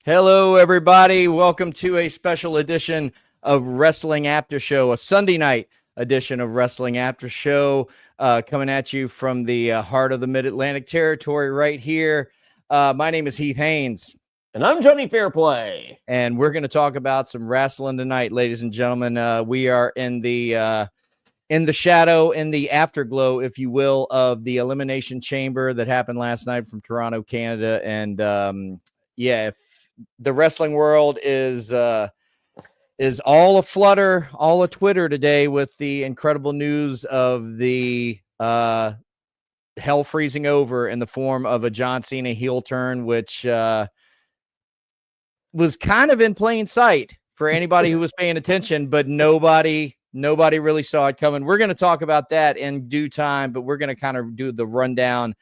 Hello, everybody. Welcome to a special edition of Wrestling After Show, a Sunday night edition of Wrestling After Show, coming at you from the heart of the Mid-Atlantic territory right here. My name is Heath Haynes. And I'm Jonny Fairplay. And we're going to talk about some wrestling tonight, ladies and gentlemen. We are in the shadow, in the afterglow, if you will, of the Elimination Chamber that happened last night from Toronto, Canada. And if the wrestling world is all aflutter, all a Twitter today with the incredible news of the hell freezing over in the form of a John Cena heel turn, which was kind of in plain sight for anybody who was paying attention, but nobody really saw it coming. We're going to talk about that in due time, but we're going to kind of do the rundown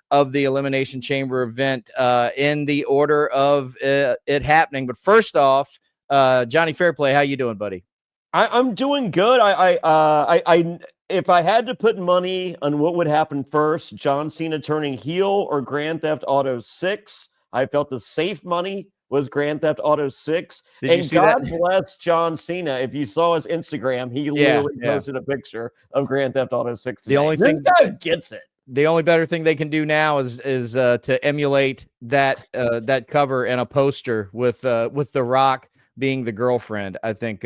of the Elimination Chamber event in the order of it happening. But first off, Jonny Fairplay, how you doing, buddy? I'm doing good. I if I had to put money on what would happen first, John Cena turning heel or Grand Theft Auto 6, I felt the safe money was Grand Theft Auto 6. And God bless John Cena. If you saw his Instagram, he literally posted a picture of Grand Theft Auto 6 today. The only this guy gets it. The only better thing they can do now is to emulate that cover and a poster with The Rock being the girlfriend. I think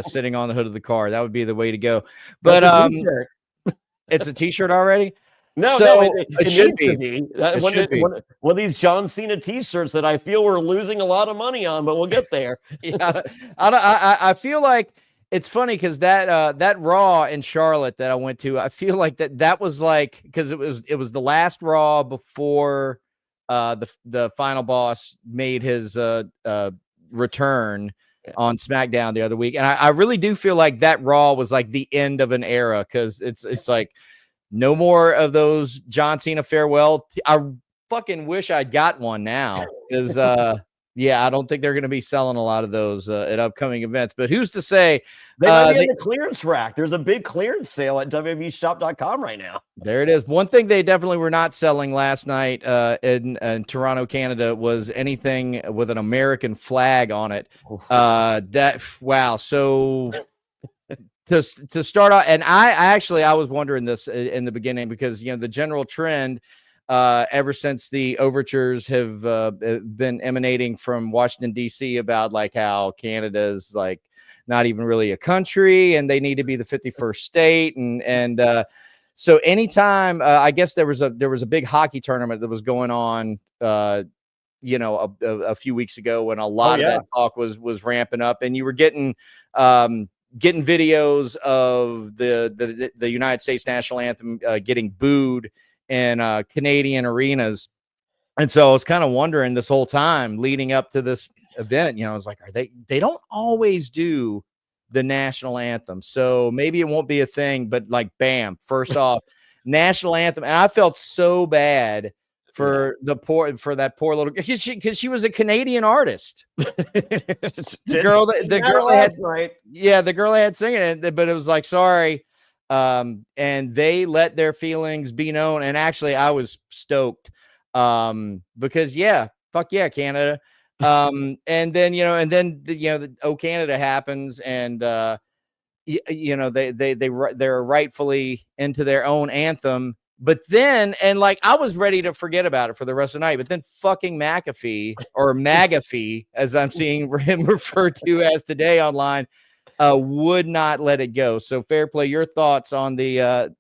sitting on the hood of the car, that would be the way to go. But it's a T-shirt already. It should be. One of these John Cena T-shirts that I feel we're losing a lot of money on, but we'll get there. I feel like. It's funny because that Raw in Charlotte that I went to, I feel like that was like, because it was the last Raw before the final boss made his return on SmackDown the other week, and I really do feel like that Raw was like the end of an era, because it's like no more of those John Cena farewell. I fucking wish I'd got one now, because I don't think they're going to be selling a lot of those at upcoming events. But who's to say? They might be in the clearance rack. There's a big clearance sale at WWEshop.com right now. There it is. One thing they definitely were not selling last night in Toronto, Canada, was anything with an American flag on it. So to start off, and I was wondering this in the beginning, because the general trend, ever since the overtures have been emanating from Washington, D.C. about like how Canada's like not even really a country and they need to be the 51st state. And so anytime I guess there was a big hockey tournament that was going on, a few weeks ago, when a lot of that talk was ramping up, and you were getting videos of the United States national anthem getting booed in Canadian arenas. And so I was kind of wondering this whole time leading up to this event, I was like, they don't always do the national anthem, so maybe it won't be a thing. But like, bam, first off, national anthem. And I felt so bad for that poor little, because she was a Canadian artist. the girl they had singing it, but it was like, sorry. And they let their feelings be known. And actually I was stoked, because fuck yeah, Canada. And then, the Canada happens, and, they're rightfully into their own anthem. But then, and like, I was ready to forget about it for the rest of the night, but then fucking McAfee, or MAGAFee, as I'm seeing him referred to as today online, would not let it go. So Fairplay, your thoughts on the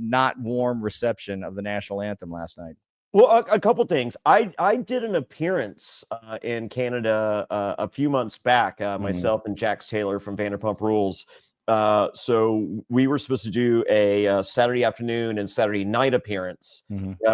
not warm reception of the national anthem last night? Well, a couple things. I did an appearance in Canada a few months back, myself and Jax Taylor from Vanderpump Rules. So we were supposed to do a Saturday afternoon and Saturday night appearance.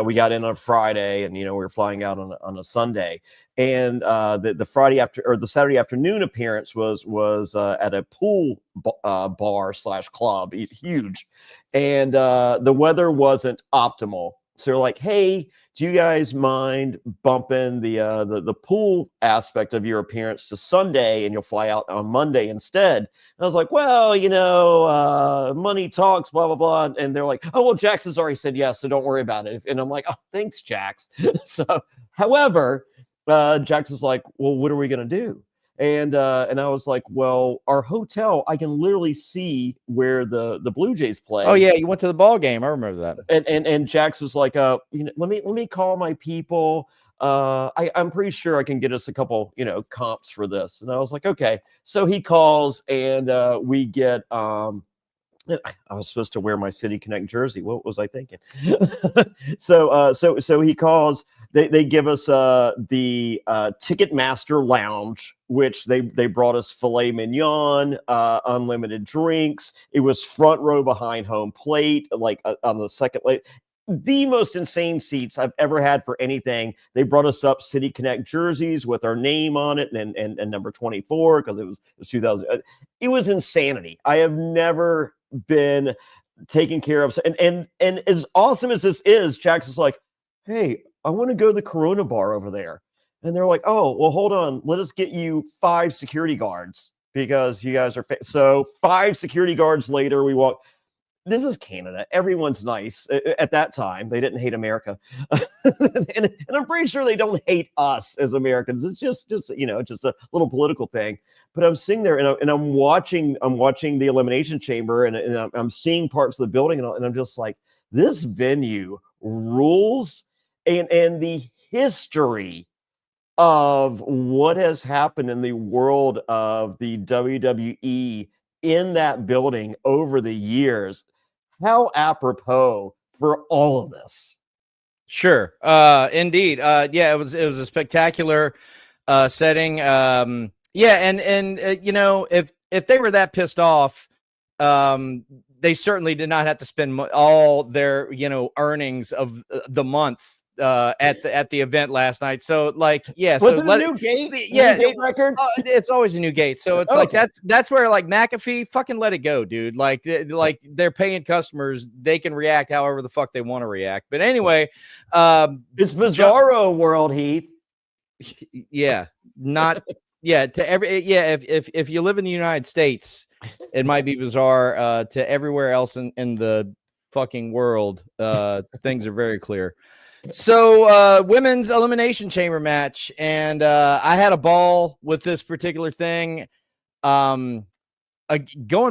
We got in on a Friday, and we were flying out on a Sunday. And the Friday or the Saturday afternoon appearance was at a pool bar / club, huge, and the weather wasn't optimal. So they're like, hey, do you guys mind bumping the pool aspect of your appearance to Sunday, and you'll fly out on Monday instead? And I was like, well, money talks, blah, blah, blah. And they're like, oh, well, Jax has already said yes, so don't worry about it. And I'm like, oh, thanks, Jax. So, however, Jax is like, well, what are we gonna do? And I was like, well, our hotel, I can literally see where the Blue Jays play. Oh yeah, you went to the ball game. I remember that. And Jax was like, let me call my people. I'm pretty sure I can get us a couple, comps for this. And I was like, okay. So he calls, and we get. I was supposed to wear my City Connect jersey. What was I thinking? So he calls. They give us the Ticketmaster Lounge, which they brought us filet mignon, unlimited drinks. It was front row behind home plate, like on the second lane. The most insane seats I've ever had for anything. They brought us up City Connect jerseys with our name on it and number 24 because it was 2000. It was insanity. I have never been taken care of. And as awesome as this is, Jax is like, hey, I want to go to the Corona bar over there. And they're like, oh, well, hold on. Let us get you 5 security guards because you guys are so 5 security guards later, we walk. This is Canada. Everyone's nice. At that time, they didn't hate America. and I'm pretty sure they don't hate us as Americans. It's just just a little political thing. But I'm sitting there and I'm watching the Elimination Chamber and I'm seeing parts of the building and I'm just like, this venue rules. And the history of what has happened in the world of the WWE in that building over the years. How apropos for all of this. Sure. Indeed. Yeah, it was a spectacular setting. Yeah, and if they were that pissed off, they certainly did not have to spend all their earnings of the month at the event last night. So yeah, so let it, new gate, yeah, new gate record. It's always a new gate. So it's like that's where like McAfee fucking let it go, dude. Like they're paying customers, they can react however the fuck they want to react. But anyway, it's Bizarro world, Heath. Yeah, not to every if you live in the United States, it might be bizarre. To everywhere else in the fucking world, things are very clear. So women's Elimination Chamber match, and I had a ball with this particular thing. Going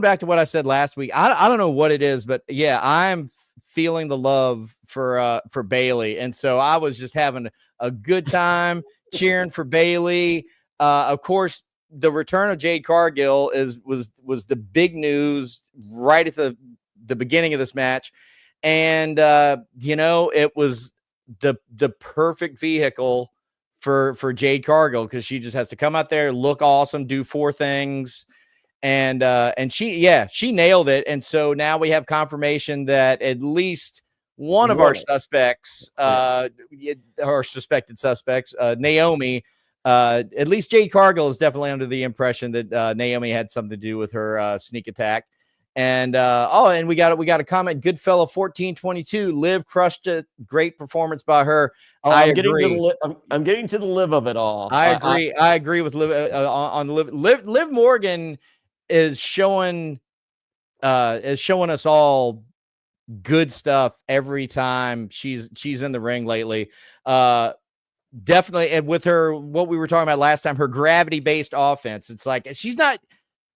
back to what I said last week, I don't know what it is, but yeah, I'm feeling the love for Bailey, and so I was just having a good time cheering for Bailey. Of course, the return of Jade Cargill was the big news right at the beginning of this match, and it was the perfect vehicle for Jade Cargill because she just has to come out there, look awesome, do 4 things, and she nailed it. And so now we have confirmation that at least one of our suspects, our suspected suspects, Naomi, at least Jade Cargill is definitely under the impression that Naomi had something to do with her sneak attack. And and we got a comment. Good fella 1422. Liv crushed it. Great performance by her. I agree. I'm getting to the Liv of it all. I agree. I agree with Liv on the Liv. Liv Morgan is showing us all good stuff every time she's in the ring lately. Definitely, and with her, what we were talking about last time, her gravity-based offense. It's like she's not.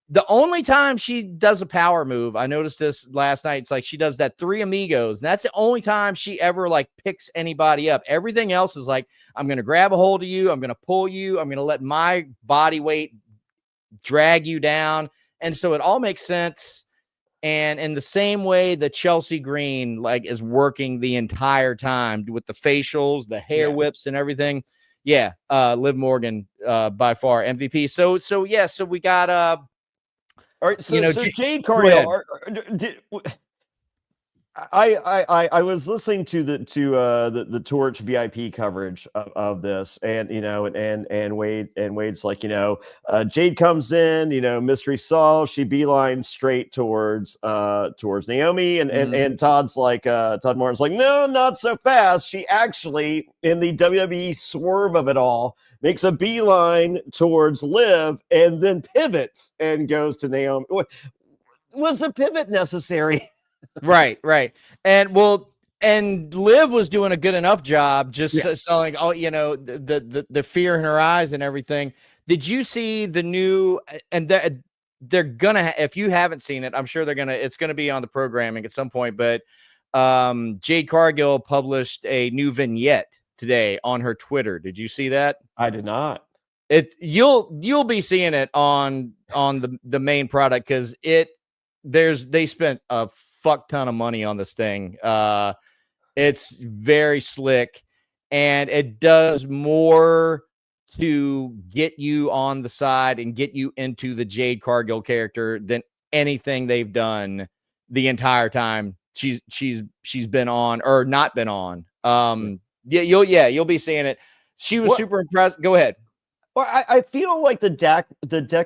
The only time she does a power move, I noticed this last night, it's like she does that 3 amigos. And that's the only time she ever picks anybody up. Everything else is like, I'm going to grab a hold of you. I'm going to pull you. I'm going to let my body weight drag you down. And so it all makes sense. And in the same way that Chelsea Green is working the entire time with the facials, the hair whips and everything. Yeah. Liv Morgan, by far MVP. So we got, all right, so Jade Cargill. I was listening to the Torch VIP coverage of this, and Wade's like, Jade comes in, mystery solved. She beelines straight towards Naomi, and Todd's like, Todd Martin's like, no, not so fast. She actually, in the WWE swerve of it all, makes a beeline towards Liv and then pivots and goes to Naomi. Was the pivot necessary? Right. And well, And Liv was doing a good enough job, just selling, the fear in her eyes and everything. Did you see the new? And they're gonna, if you haven't seen it, I'm sure it's gonna be on the programming at some point. But Jade Cargill published a new vignette today on her Twitter. Did you see that? I did not. You'll be seeing it on the main product, because they spent a fuck ton of money on this thing. It's very slick, and it does more to get you on the side and get you into the Jade Cargill character than anything they've done the entire time she's been on or not been on. You'll be seeing it. She was super impressed. Go ahead. Well, I feel like the deck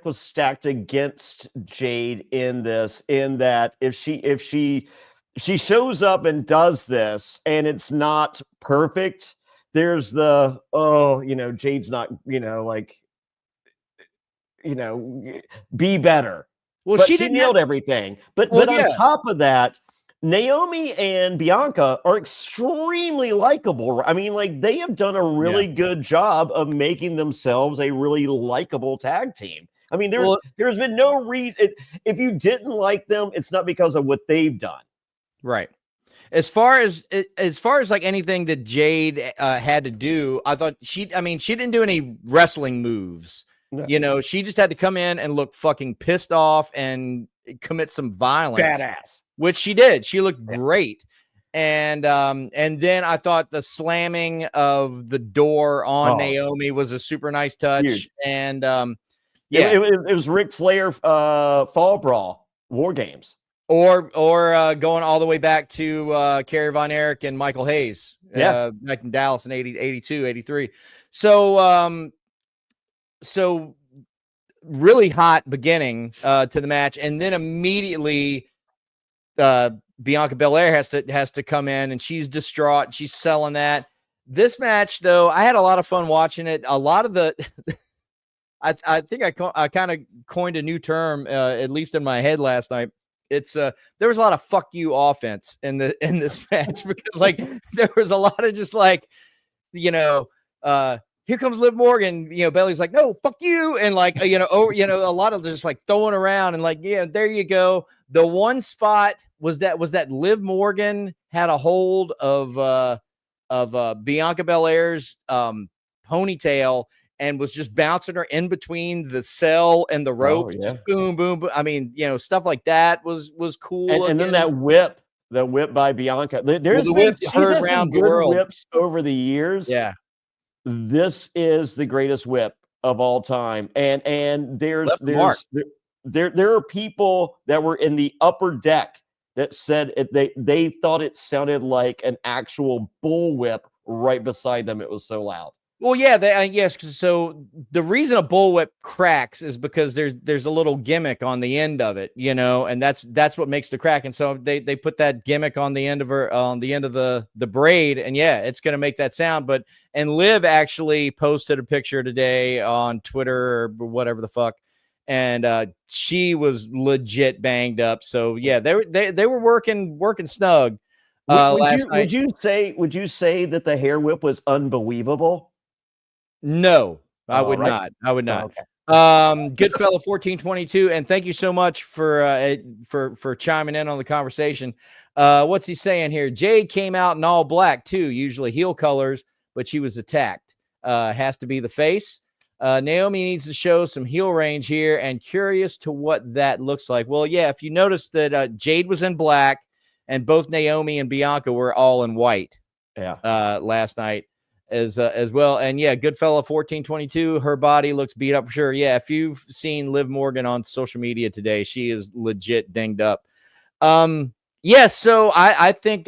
was stacked against Jade in that if she shows up and does this and it's not perfect, there's Jade's not, be better. Well, but she nailed everything. But on top of that, Naomi and Bianca are extremely likable. I mean, like, they have done a really good job of making themselves a really likable tag team. I mean, there's been no reason. If you didn't like them, it's not because of what they've done. Right. As far as like anything that Jade had to do, I thought she didn't do any wrestling moves. No. She just had to come in and look fucking pissed off and commit some violence. Badass. Which she did. She looked great. And then I thought the slamming of the door on Naomi was a super nice touch. Huge. And it was Ric Flair Fall Brawl War Games. Or going all the way back to Kerry Von Erich and Michael Hayes back in Dallas in 82, 83. So really hot beginning to the match, and then immediately Bianca Belair has to come in, and she's distraught. She's selling that. This match, though, I had a lot of fun watching it. A lot of the I think I kind of coined a new term, at least in my head last night. It's there was a lot of fuck you offense in this match, because like there was a lot of just like, here comes Liv Morgan, Bailey's like, no, fuck you. And like, a lot of just like throwing around and like, there you go. The one spot was that Liv Morgan had a hold of Bianca Belair's ponytail and was just bouncing her in between the cell and the rope. Just boom, boom, boom. I mean, stuff like that was cool. And then that whip by Bianca. She's had some good whips over the years. Yeah. This is the greatest whip of all time. And there are people that were in the upper deck that said they thought it sounded like an actual bullwhip right beside them. It was so loud. Well, yeah, yes. So the reason a bullwhip cracks is because there's a little gimmick on the end of it, and that's what makes the crack. And so they put that gimmick on the end of the braid, and it's going to make that sound. And Liv actually posted a picture today on Twitter or whatever the fuck, and she was legit banged up. So they were working snug. Would you say that the hair whip was unbelievable? No, I would not. I would not. Okay. Goodfella 1422, and thank you so much for chiming in on the conversation. What's he saying here? Jade came out in all black too, usually heel colors, but she was attacked. Has to be the face. Naomi needs to show some heel range here, and curious to what that looks like. Well, if you notice that Jade was in black, and both Naomi and Bianca were all in white. Last night. As well. And Goodfella 1422, her body looks beat up for sure. If you've seen Liv Morgan on social media today, she is legit dinged up. So I think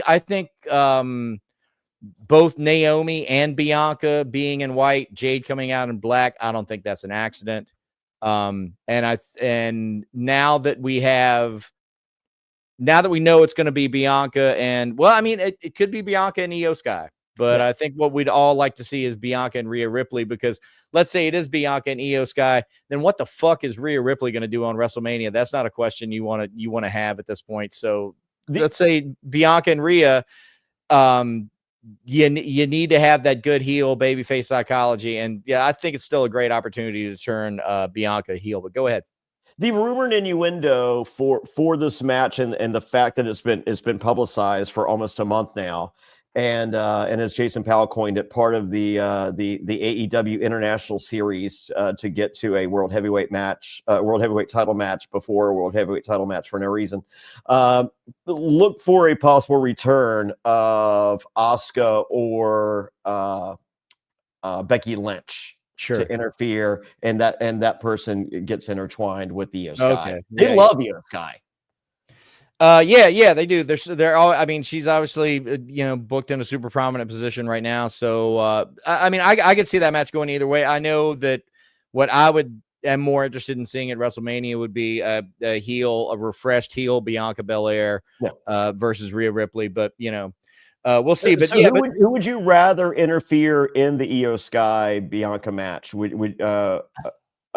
both Naomi and Bianca being in white, Jade coming out in black, I don't think that's an accident. And now that we know it's going to be Bianca, and it could be Bianca and Io Sky. But I think what we'd all like to see is Bianca and Rhea Ripley, because let's say it is Bianca and Io Sky, then what the fuck is Rhea Ripley going to do on WrestleMania? That's not a question you want to have at this point. So let's say Bianca and Rhea, you need to have that good heel babyface psychology. And yeah, I think it's still a great opportunity to turn Bianca heel, but go ahead. The rumor and innuendo for this match and the fact that it's been publicized for almost a month now, and as Jason Powell coined it, part of the AEW International Series to get to a world heavyweight title match before a world heavyweight title match for no reason. Look for a possible return of Asuka or Becky Lynch. Sure. To interfere, and that person gets intertwined with the Io Sky. Okay. They love Io Sky. Yeah, they do. They're all. I mean, she's obviously booked in a super prominent position right now. So I mean, I could see that match going either way. I know that what I am more interested in seeing at WrestleMania would be a refreshed heel Bianca Belair versus Rhea Ripley. But we'll see. But so who would you rather interfere in the Io Sky Bianca match?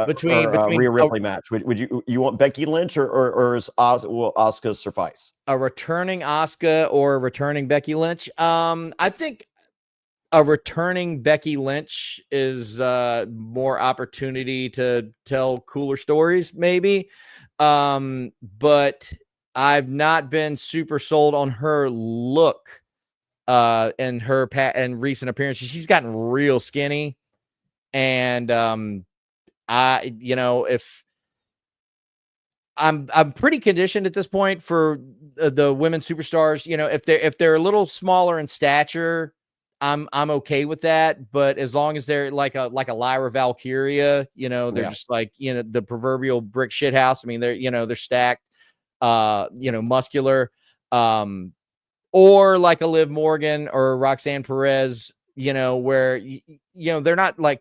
Between Rhea Ripley match? Would you want Becky Lynch or will Asuka suffice? A returning Asuka or a returning Becky Lynch? I think a returning Becky Lynch is more opportunity to tell cooler stories, maybe. But I've not been super sold on her look. And her and recent appearances, she's gotten real skinny, and if I'm pretty conditioned at this point for the women superstars, if they're a little smaller in stature, I'm okay with that. But as long as they're like a Lyra Valkyria, they're just like the proverbial brick shit house. I mean, they're stacked, muscular. Or like a Liv Morgan or Roxanne Perez, where, they're not like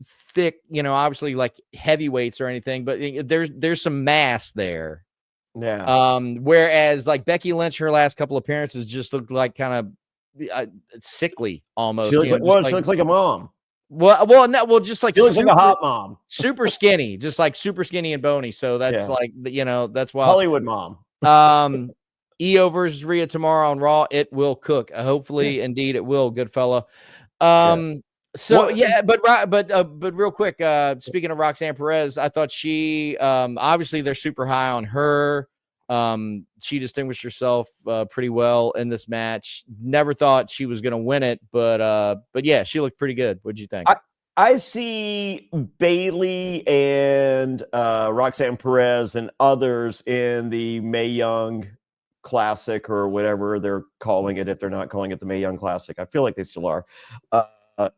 thick, obviously like heavyweights or anything, but there's some mass there. Yeah. Whereas like Becky Lynch, her last couple appearances just looked like kind of sickly almost. She looks she looks like a mom. Just like she looks like a hot mom, super skinny, just like super skinny and bony. So that's that's why Hollywood mom. Io versus Rhea tomorrow on Raw. It will cook. Hopefully, indeed, it will. Good fella. So but real quick, speaking of Roxanne Perez, I thought she obviously they're super high on her. She distinguished herself pretty well in this match. Never thought she was going to win it, but yeah, she looked pretty good. What'd you think? I see Bayley and Roxanne Perez and others in the Mae Young Classic or whatever they're calling it, if they're not calling it the Mae Young Classic. I feel like they still are.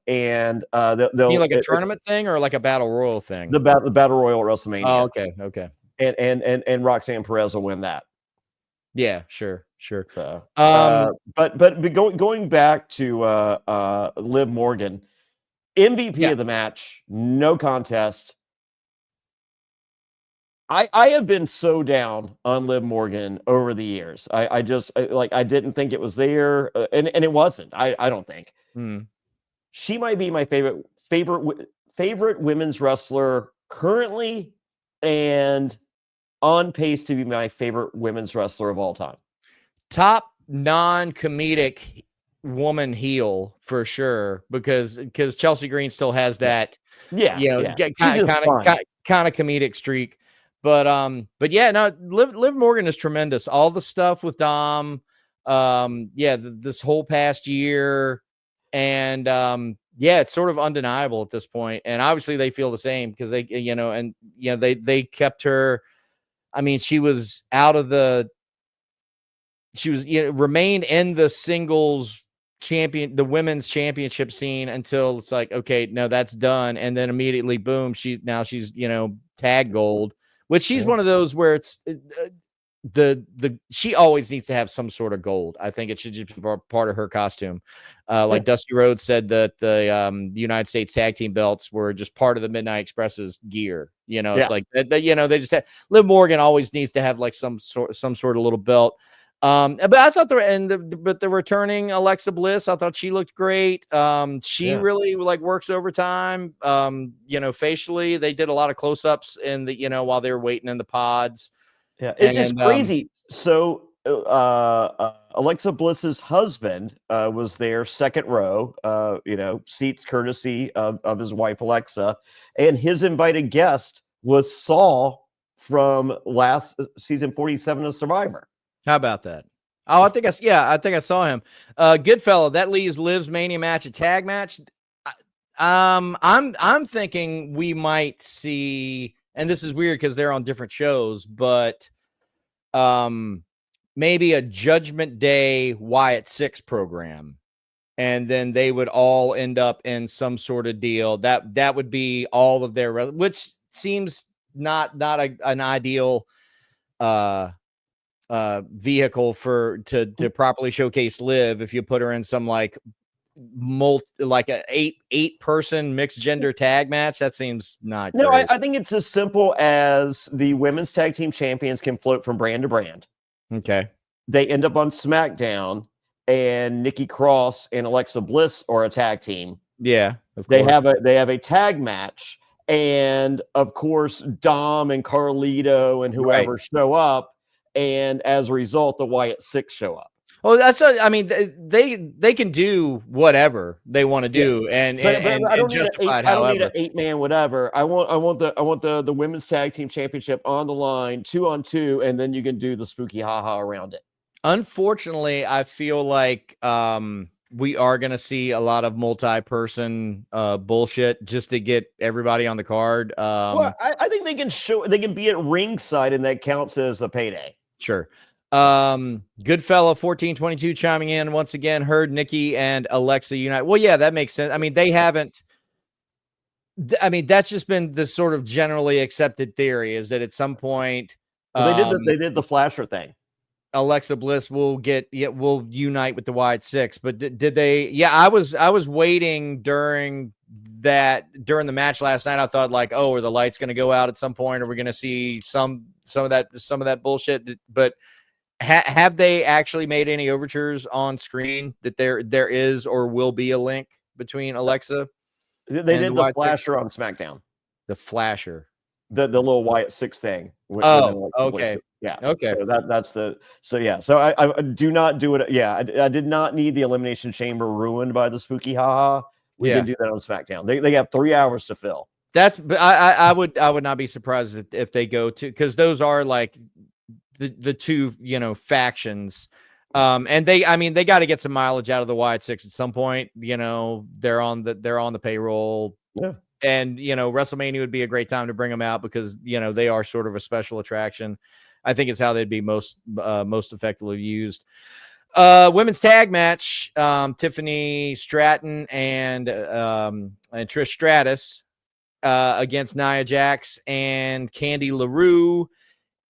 And they'll like a tournament thing or like a battle royal thing? The battle royal at WrestleMania. Oh, okay. And Roxanne Perez will win that. Yeah, sure. So, but going back to Liv Morgan, MVP of the match, no contest. I have been so down on Liv Morgan over the years. I didn't think it was there, and it wasn't. I don't think. She might be my favorite women's wrestler currently, and on pace to be my favorite women's wrestler of all time. Top non-comedic woman heel for sure, because Chelsea Green still has that, kind of comedic streak. But yeah, no, Liv Morgan is tremendous. All the stuff with Dom, this whole past year, and it's sort of undeniable at this point. And obviously they feel the same because they kept her. I mean, she remained in the singles champion, the women's championship scene until it's like, okay, no, that's done. And then immediately, boom, she's tag gold. Which she's one of those where it's she always needs to have some sort of gold. I think it should just be part of her costume. Like Dusty Rhodes said that the United States tag team belts were just part of the Midnight Express's gear. It's like they just have, Liv Morgan always needs to have like some sort of little belt. But I thought the returning Alexa Bliss, I thought she looked great. She really like works overtime. Facially, they did a lot of close-ups in the, while they were waiting in the pods. Yeah, it's crazy. So Alexa Bliss's husband was there, second row, seats courtesy of his wife Alexa, and his invited guest was Saul from last season 47 of Survivor. How about that? Oh, I think I saw him. Good fella. That leaves Liv's Mania match, a tag match. I'm thinking we might see, and this is weird because they're on different shows, but maybe a Judgment Day Wyatt 6 program, and then they would all end up in some sort of deal. That would be all of their, which seems not an ideal vehicle to properly showcase Liv. If you put her in some like a eight person mixed gender tag match, that seems not no. great. I think it's as simple as the women's tag team champions can float from brand to brand. Okay, they end up on SmackDown, and Nikki Cross and Alexa Bliss are a tag team. Yeah, of they course. have a tag match, and of course Dom and Carlito and whoever show up, and as a result the Wyatt 6 show up. Oh, I mean, they can do whatever they want to do, and I don't justify it. I don't need an 8-man whatever. I want the women's tag team championship on the line, 2-on-2, and then you can do the spooky haha around it. Unfortunately, I feel like we are going to see a lot of multi-person bullshit just to get everybody on the card. Well, I think they can be at ringside, and that counts as a payday. Sure. Goodfella 1422 chiming in once again, heard Nikki and Alexa unite. Well, yeah, that makes sense. I mean, that's just been the sort of generally accepted theory, is that at some point they did the flasher thing. Alexa Bliss will unite with the Wyatt 6, but did they? Yeah, I was waiting during the match last night. I thought like, oh, are the lights going to go out at some point? Are we going to see some of that bullshit? But have they actually made any overtures on screen that there is or will be a link between Alexa? They did the flasher on SmackDown. The flasher, the little Wyatt 6 thing. Okay. Yeah. Okay. So I do not do it. Yeah. I did not need the Elimination Chamber ruined by the spooky haha. We can do that on SmackDown. They have 3 hours to fill. But I would not be surprised if they go to, because those are like the two, factions. And they got to get some mileage out of the Wyatt 6 at some point. They're on the payroll. Yeah. And, WrestleMania would be a great time to bring them out because, they are sort of a special attraction. I think it's how they'd be most effectively used. Women's tag match, Tiffany Stratton and Trish Stratus against Nia Jax and Candy LaRue.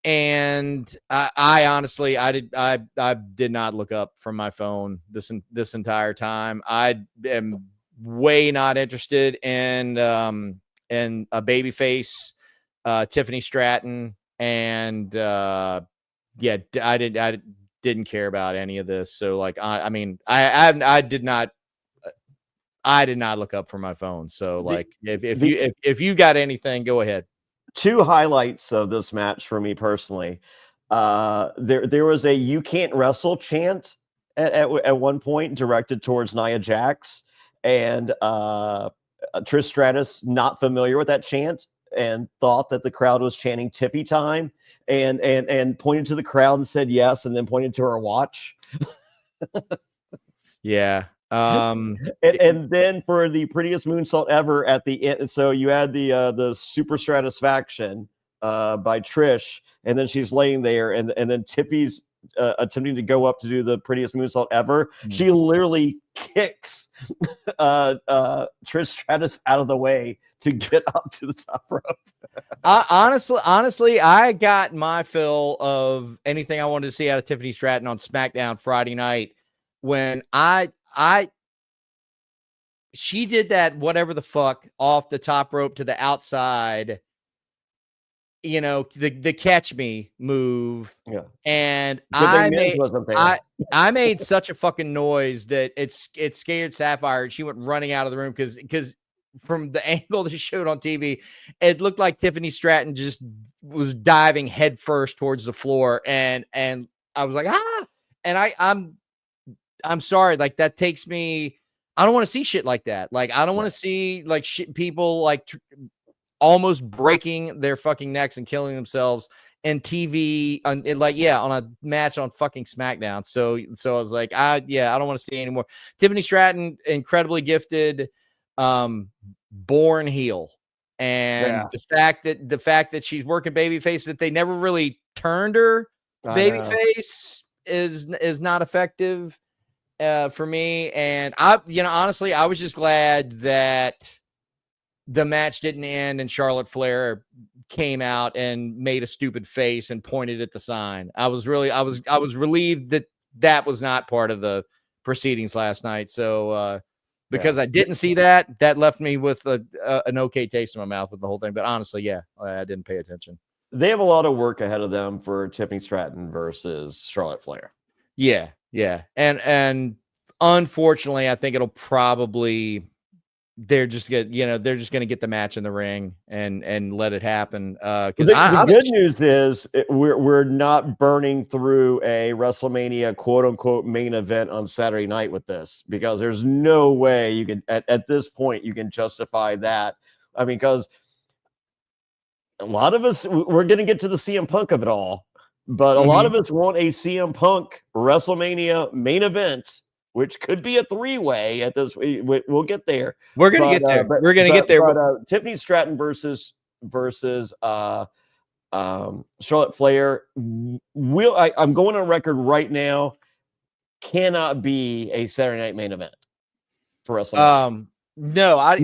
And I honestly, I did not look up from my phone this entire time. I am way not interested in a babyface Tiffany Stratton, and I didn't care about any of this. So like I did not look up from my phone. So like if you got anything, go ahead. 2 highlights of this match for me personally. There was a "you can't wrestle" chant at one point directed towards Nia Jax, and Trish Stratus, not familiar with that chant, and thought that the crowd was chanting "Tippy time," and pointed to the crowd and said yes, and then pointed to her watch. Yeah. And then for the prettiest moonsault ever at the end, so you had the Super Stratisfaction by Trish, and then she's laying there, and then Tippy's attempting to go up to do the prettiest moonsault ever. She literally kicks Trish Stratus out of the way to get up to the top rope. Honestly, I got my fill of anything I wanted to see out of Tiffany Stratton on SmackDown Friday night when she did that whatever the fuck off the top rope to the outside, the catch me move. Yeah. And I made such a fucking noise that it scared Sapphire. She went running out of the room because from the angle that showed on TV, it looked like Tiffany Stratton just was diving headfirst towards the floor, and I was like, and I'm sorry, like that takes me. I don't want to see shit like that. Like I don't want to see like people like almost breaking their fucking necks and killing themselves and TV on a match on fucking SmackDown. So I was like, I don't want to see anymore. Tiffany Stratton, incredibly gifted, born heel. And the fact that she's working babyface, that they never really turned her babyface is not effective for me. And honestly, I was just glad that the match didn't end and Charlotte Flair came out and made a stupid face and pointed at the sign. I was relieved that was not part of the proceedings last night. So because I didn't see that left me with an okay taste in my mouth with the whole thing. But honestly, I didn't pay attention. They have a lot of work ahead of them for Tiffany Stratton versus Charlotte Flair. Yeah. And unfortunately, I think it'll probably they're just going to get the match in the ring and let it happen. The good news is we're not burning through a WrestleMania quote unquote main event on Saturday night with this, because there's no way you can at this point you can justify that. I mean, because a lot of us, we're going to get to the CM Punk of it all, but a lot of us want a CM Punk WrestleMania main event, which could be a three-way at this. We'll get there. We're going to get there. We're going to get there. But Tiffany Stratton versus Charlotte Flair I'm going on record right now, cannot be a Saturday night main event for WrestleMania. No,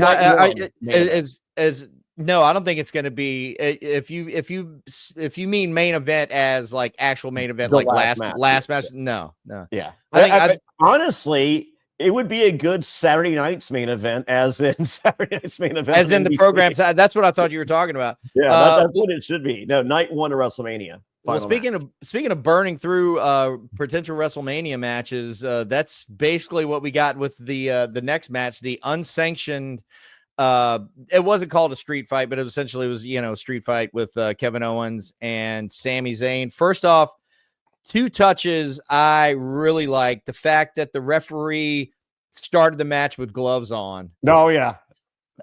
no, I don't think it's going to be. If you mean main event as like actual main event, like last match, no. Yeah, I think honestly, it would be a good Saturday night's main event, as in Saturday night's main event, as in the programs. That's what I thought you were talking about. Yeah, that's what it should be. No, night one of WrestleMania. Well, speaking of burning through potential WrestleMania matches, that's basically what we got with the next match, the unsanctioned. It wasn't called a street fight, but it essentially was, a street fight with Kevin Owens and Sami Zayn. First off, 2 touches I really liked. The fact that the referee started the match with gloves on. Oh yeah,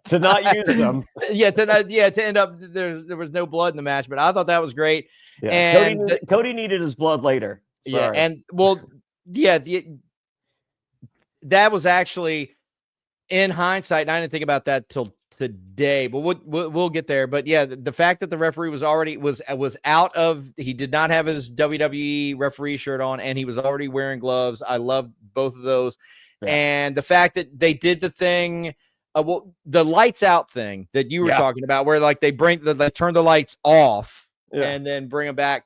to not use them. To end up there was no blood in the match, but I thought that was great. Yeah. And Cody needed his blood later. Sorry. That was actually, in hindsight, and I didn't think about that till today, but we'll get there. But yeah, the fact that the referee was out of, he did not have his WWE referee shirt on, and he was already wearing gloves. I love both of those. Yeah. And the fact that they did the thing, the lights out thing that you were talking about, where like they turn the lights off and then bring them back.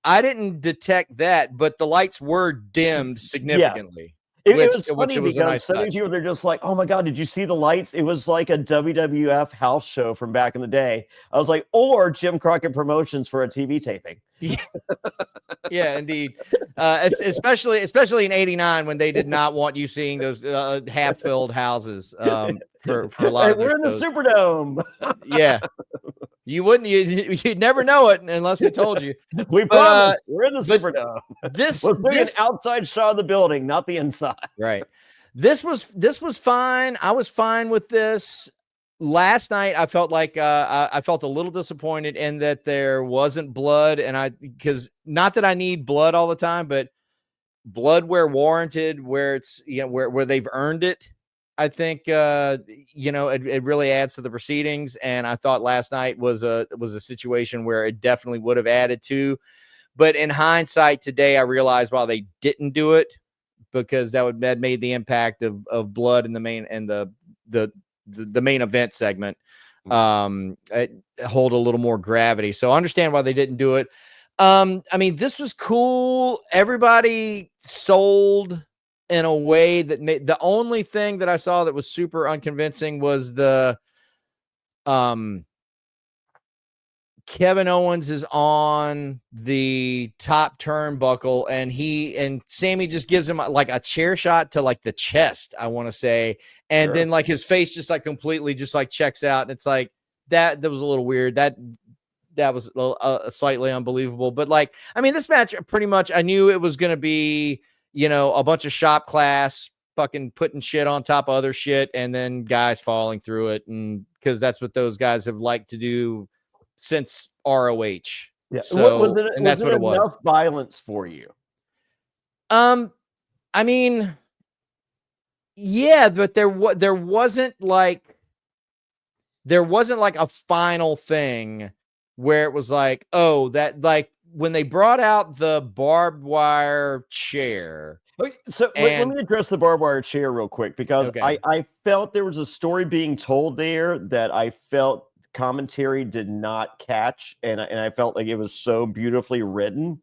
I didn't detect that, but the lights were dimmed significantly. It was funny because some people, they're just like, oh my God, did you see the lights? It was like a WWF house show from back in the day. I was like, or Jim Crockett Promotions for a TV taping. Yeah, indeed. Especially in '89 when they did not want you seeing those half-filled houses for a lot of we're in the Superdome. Yeah. You'd never know it unless we told you. We promise. We're in the Superdome. This an outside shot of the building, not the inside. Right. This was fine. I was fine with this. Last night, I felt like I felt a little disappointed in that there wasn't blood, and because not that I need blood all the time, but blood where warranted, where it's where they've earned it. I think it really adds to the proceedings, and I thought last night was a situation where it definitely would have added to. But in hindsight, today I realized why they didn't do it, because that made the impact of blood in the main and the main event segment hold a little more gravity. So I understand why they didn't do it. I mean, this was cool. Everybody sold in a way that the only thing that I saw that was super unconvincing was the Kevin Owens is on the top turnbuckle, and Sammy just gives him like a chair shot to like the chest, I want to say, and then like his face just like completely just like checks out, and it's like that was a little weird. slightly unbelievable. But like, I mean, this match pretty much, I knew it was going to be, a bunch of shop class fucking putting shit on top of other shit and then guys falling through it. And because that's what those guys have liked to do since ROH. Yeah. So, and that's what it was. Enough violence for you? I mean, yeah, but there wasn't like a final thing where it was like, oh, that, like when they brought out the barbed wire chair. So let me address the barbed wire chair real quick, because I felt there was a story being told there that I felt commentary did not catch, and I felt like it was so beautifully written.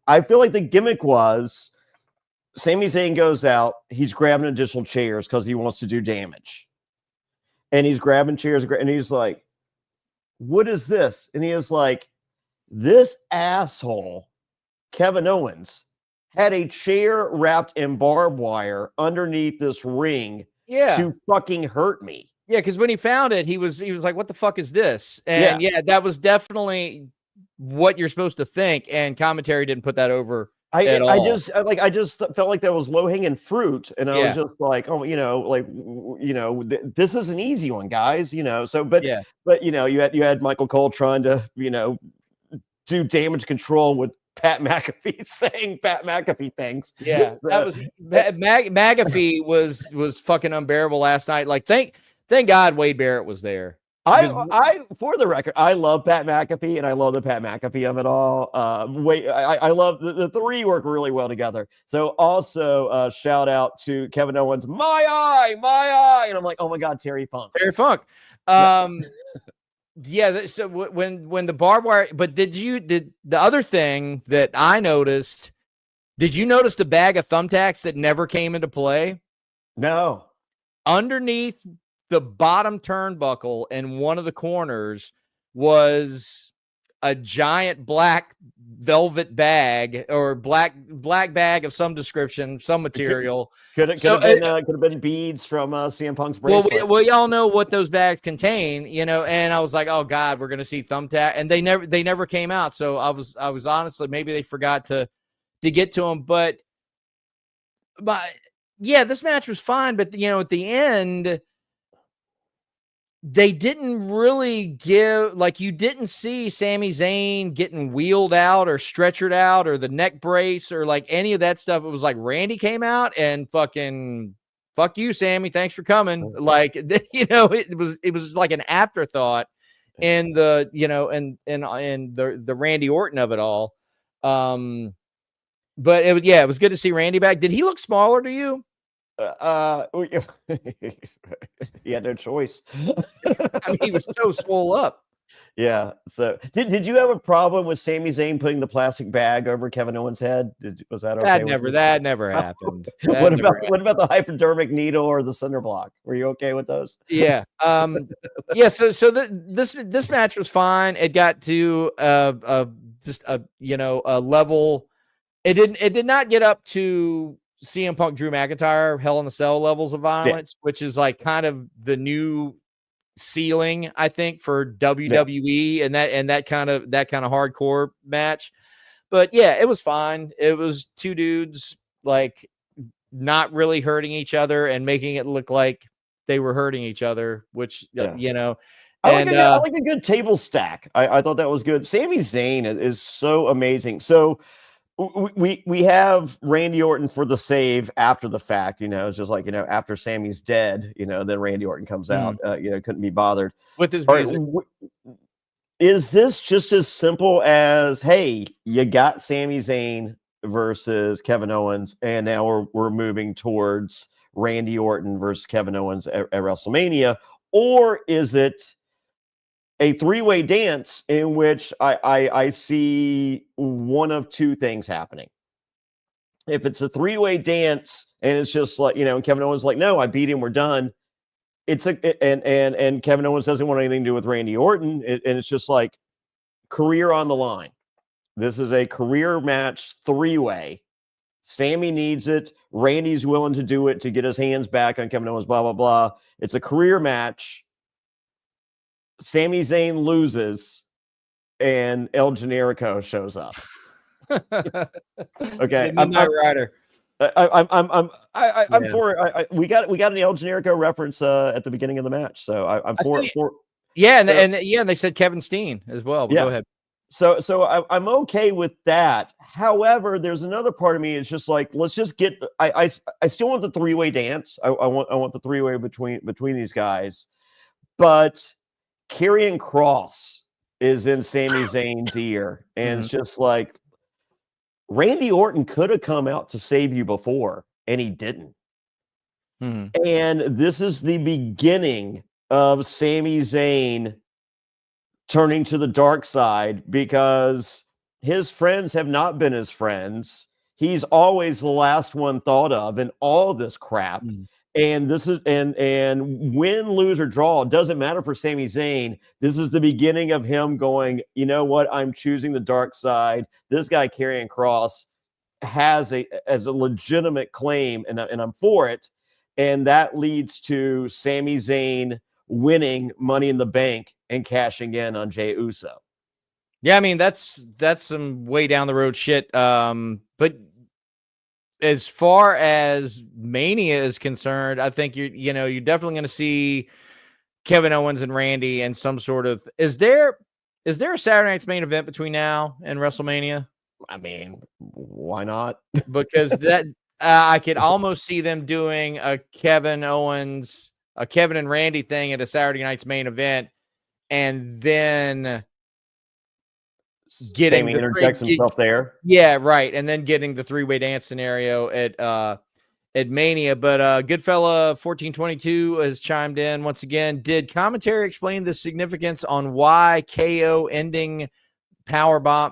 I feel like the gimmick was Sami Zayn goes out, he's grabbing additional chairs because he wants to do damage. And he's grabbing chairs, and he's like, what is this? And he is like, this asshole, Kevin Owens, had a chair wrapped in barbed wire underneath this ring to fucking hurt me. Yeah, because when he found it, he was like, what the fuck is this? And yeah, that was definitely what you're supposed to think. And commentary didn't put that over. I just felt like that was low-hanging fruit, and I was just like, oh, this is an easy one, guys, So, but you had Michael Cole trying to, do damage control with Pat McAfee saying Pat McAfee things. Yeah, that was McAfee was fucking unbearable last night. Like, thank God Wade Barrett was there. I for the record, I love Pat McAfee, and I love the Pat McAfee of it all. I love the three work really well together. So also shout out to Kevin Owens, my eye, and I'm like, oh my God, Terry Funk. Yeah. So when the barbed wire, but did the other thing that I noticed? Did you notice the bag of thumbtacks that never came into play? No. Underneath the bottom turnbuckle in one of the corners was a giant black velvet bag, or black bag of some description, some material. Could have been beads from CM Punk's bracelet. Well, y'all know what those bags contain, and I was like, oh God, we're gonna see thumbtack, and they never came out. So I was honestly, maybe they forgot to get to them, but yeah, this match was fine, but at the end, they didn't really give, like, you didn't see Sami Zayn getting wheeled out or stretchered out or the neck brace or like any of that stuff. It was like Randy came out and fucking, fuck you, Sammy, thanks for coming. Like, it was like an afterthought in the, in the Randy Orton of it all. But it was good to see Randy back. Did he look smaller to you? He had no choice. I mean, he was so swole up. Yeah. So did you have a problem with Sami Zayn putting the plastic bag over Kevin Owens' head? Was that okay? That never happened. What about the hypodermic needle or the cinder block? Were you okay with those? Yeah. Yeah. So this match was fine. It got to just a level. It did not get up to CM Punk, Drew McIntyre, Hell in a Cell levels of violence, which is like kind of the new ceiling, I think, for WWE and that kind of hardcore match. But yeah, it was fine. It was two dudes like not really hurting each other and making it look like they were hurting each other, which I like a good table stack. I thought that was good. Sami Zayn is so amazing. So we have Randy Orton for the save after the fact, it's just like, after Sammy's dead, then Randy Orton comes out, couldn't be bothered with his music. Is this just as simple as, hey, you got Sami Zayn versus Kevin Owens, and now we're moving towards Randy Orton versus Kevin Owens at WrestleMania? Or is it a three-way dance in which I see one of two things happening? If it's a three-way dance and it's just like, and Kevin Owens is like, no, I beat him, we're done. And Kevin Owens doesn't want anything to do with Randy Orton. And it's just like career on the line. This is a career match, three-way. Sammy needs it. Randy's willing to do it to get his hands back on Kevin Owens, blah, blah, blah. It's a career match. Sami Zayn loses, and El Generico shows up. Okay, The Midnight Rider. I'm for it. We got an El Generico reference at the beginning of the match, so I'm for it. Yeah, and they said Kevin Steen as well. But go ahead. So I'm okay with that. However, there's another part of me. It's just like, let's just get. I still want the three-way dance. I want the three-way between these guys, but Karrion Kross is in Sami Zayn's ear, and it's just like, Randy Orton could have come out to save you before, and he didn't. And this is the beginning of Sami Zayn turning to the dark side, because his friends have not been his friends. He's always the last one thought of in all this crap. And this is and win, lose, or draw, it doesn't matter for Sami Zayn. This is the beginning of him going, you know what? I'm choosing the dark side. This guy, Karrion Kross, has a legitimate claim, and I'm for it. And that leads to Sami Zayn winning Money in the Bank and cashing in on Jey Uso. Yeah, I mean, that's some way down the road shit. But as far as Mania is concerned, I think you're definitely going to see Kevin Owens and Randy and some sort of. Is there a Saturday night's main event between now and WrestleMania? I mean, why not? Because that I could almost see them doing a Kevin and Randy thing at a Saturday night's main event, and then getting Sami interjects himself there. Yeah, right. And then getting the three-way dance scenario at Mania. But Goodfella 1422 has chimed in once again. Did commentary explain the significance on why KO ending powerbomb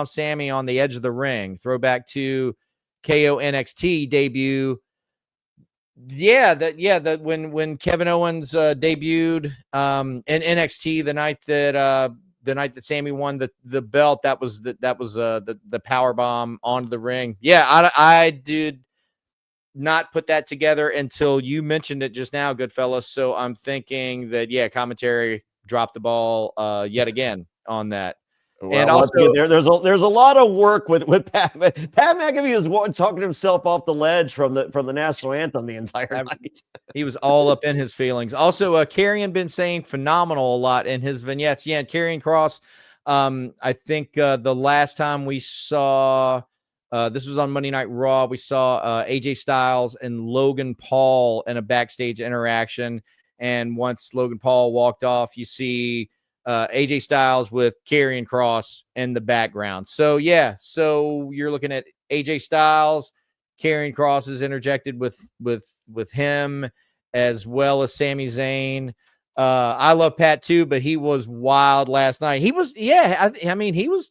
Sami on the edge of the ring? Throwback to KO NXT debut. That when Kevin Owens debuted in NXT the night that Sami won the belt, that was the power bomb onto the ring. Yeah, I did not put that together until you mentioned it just now, Goodfellas. So I'm thinking that commentary dropped the ball yet again on that. Well, and also, there's a lot of work with Pat. Pat McAfee was talking himself off the ledge from the national anthem the entire night. He was all up in his feelings. Also, Karrion been saying phenomenal a lot in his vignettes. Yeah, and Karrion Kross. I think the last time we saw this was on Monday Night Raw. We saw AJ Styles and Logan Paul in a backstage interaction. And once Logan Paul walked off, you see AJ Styles with Karrion Kross in the background. So you're looking at AJ Styles, Karrion Kross is interjected with him, as well as Sami Zayn. I love Pat too, but he was wild last night. He was, I mean, he was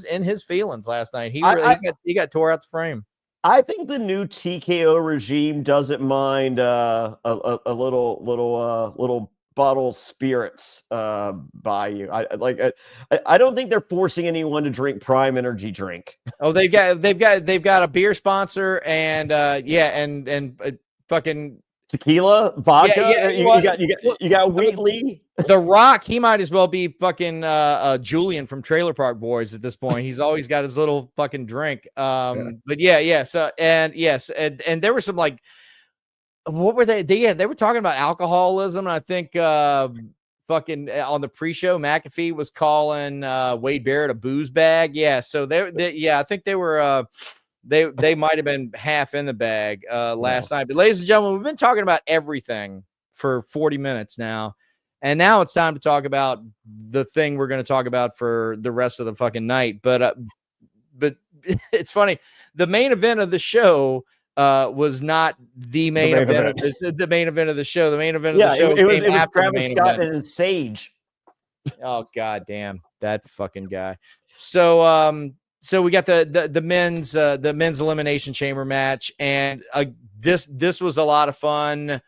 in his feelings last night. He got tore out the frame. I think the new TKO regime doesn't mind a little bottle of spirits by you. I don't think they're forcing anyone to drink Prime Energy drink. Oh, they've got a beer sponsor and fucking tequila, vodka. You got Wheatley. The Rock, he might as well be fucking Julian from Trailer Park Boys at this point. He's always got his little fucking drink. But so and there were some like, what were they? They were talking about alcoholism. And I think fucking on the pre-show, McAfee was calling Wade Barrett a booze bag. Yeah, so I think they were they might have been half in the bag last night. But ladies and gentlemen, we've been talking about everything for 40 minutes now. And now it's time to talk about the thing we're going to talk about for the rest of the fucking night. But it's funny. The main event of the show was not the main event. The main event of the show. The main event of the show it was after Travis the main Scott event. and Sage. Oh god damn that fucking guy. So we got the men's Elimination Chamber match, and this was a lot of fun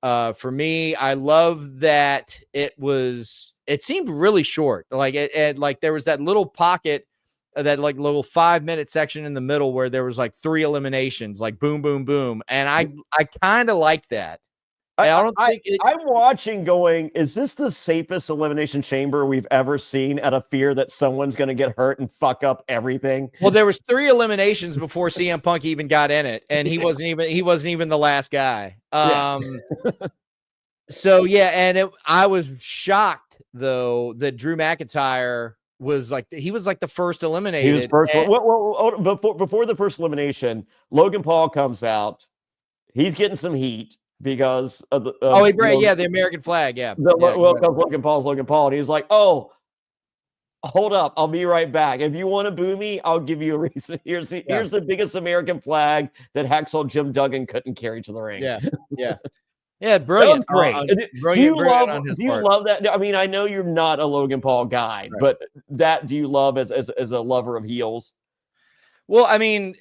for me. I love that it seemed really short. Like there was that little pocket, that like little 5-minute section in the middle where there was like 3 eliminations, like boom, boom, boom. And I kind of like that. don't think I'm watching going, is this the safest Elimination Chamber we've ever seen out of fear that someone's going to get hurt and fuck up everything? Well, there was 3 eliminations before CM Punk even got in it, and he wasn't even the last guy. So yeah, and I was shocked though that Drew McIntyre was like the first eliminated. He was first. Well, before the first elimination, Logan Paul comes out. He's getting some heat because of the the American flag, Logan Paul, and he's like, "Oh, hold up, I'll be right back. If you want to boo me, I'll give you a reason. Here's the biggest American flag that Hacksaw Jim Duggan couldn't carry to the ring." Yeah, brilliant. Great. Do you love that? I mean, I know you're not a Logan Paul guy, but do you love as a lover of heels? Well, I mean,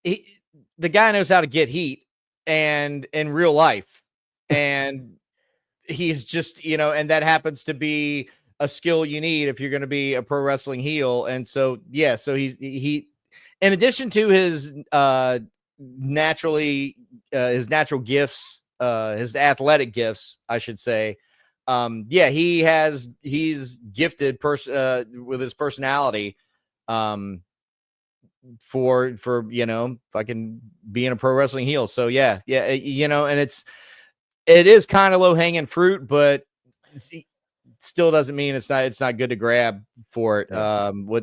the guy knows how to get heat and in real life, and he's just, and that happens to be a skill you need if you're going to be a pro wrestling heel. And so, he in addition to his natural gifts, his athletic gifts, I should say. He's gifted with his personality, for fucking being a pro wrestling heel. So and it is kind of low hanging fruit, but it still doesn't mean it's not good to grab for it.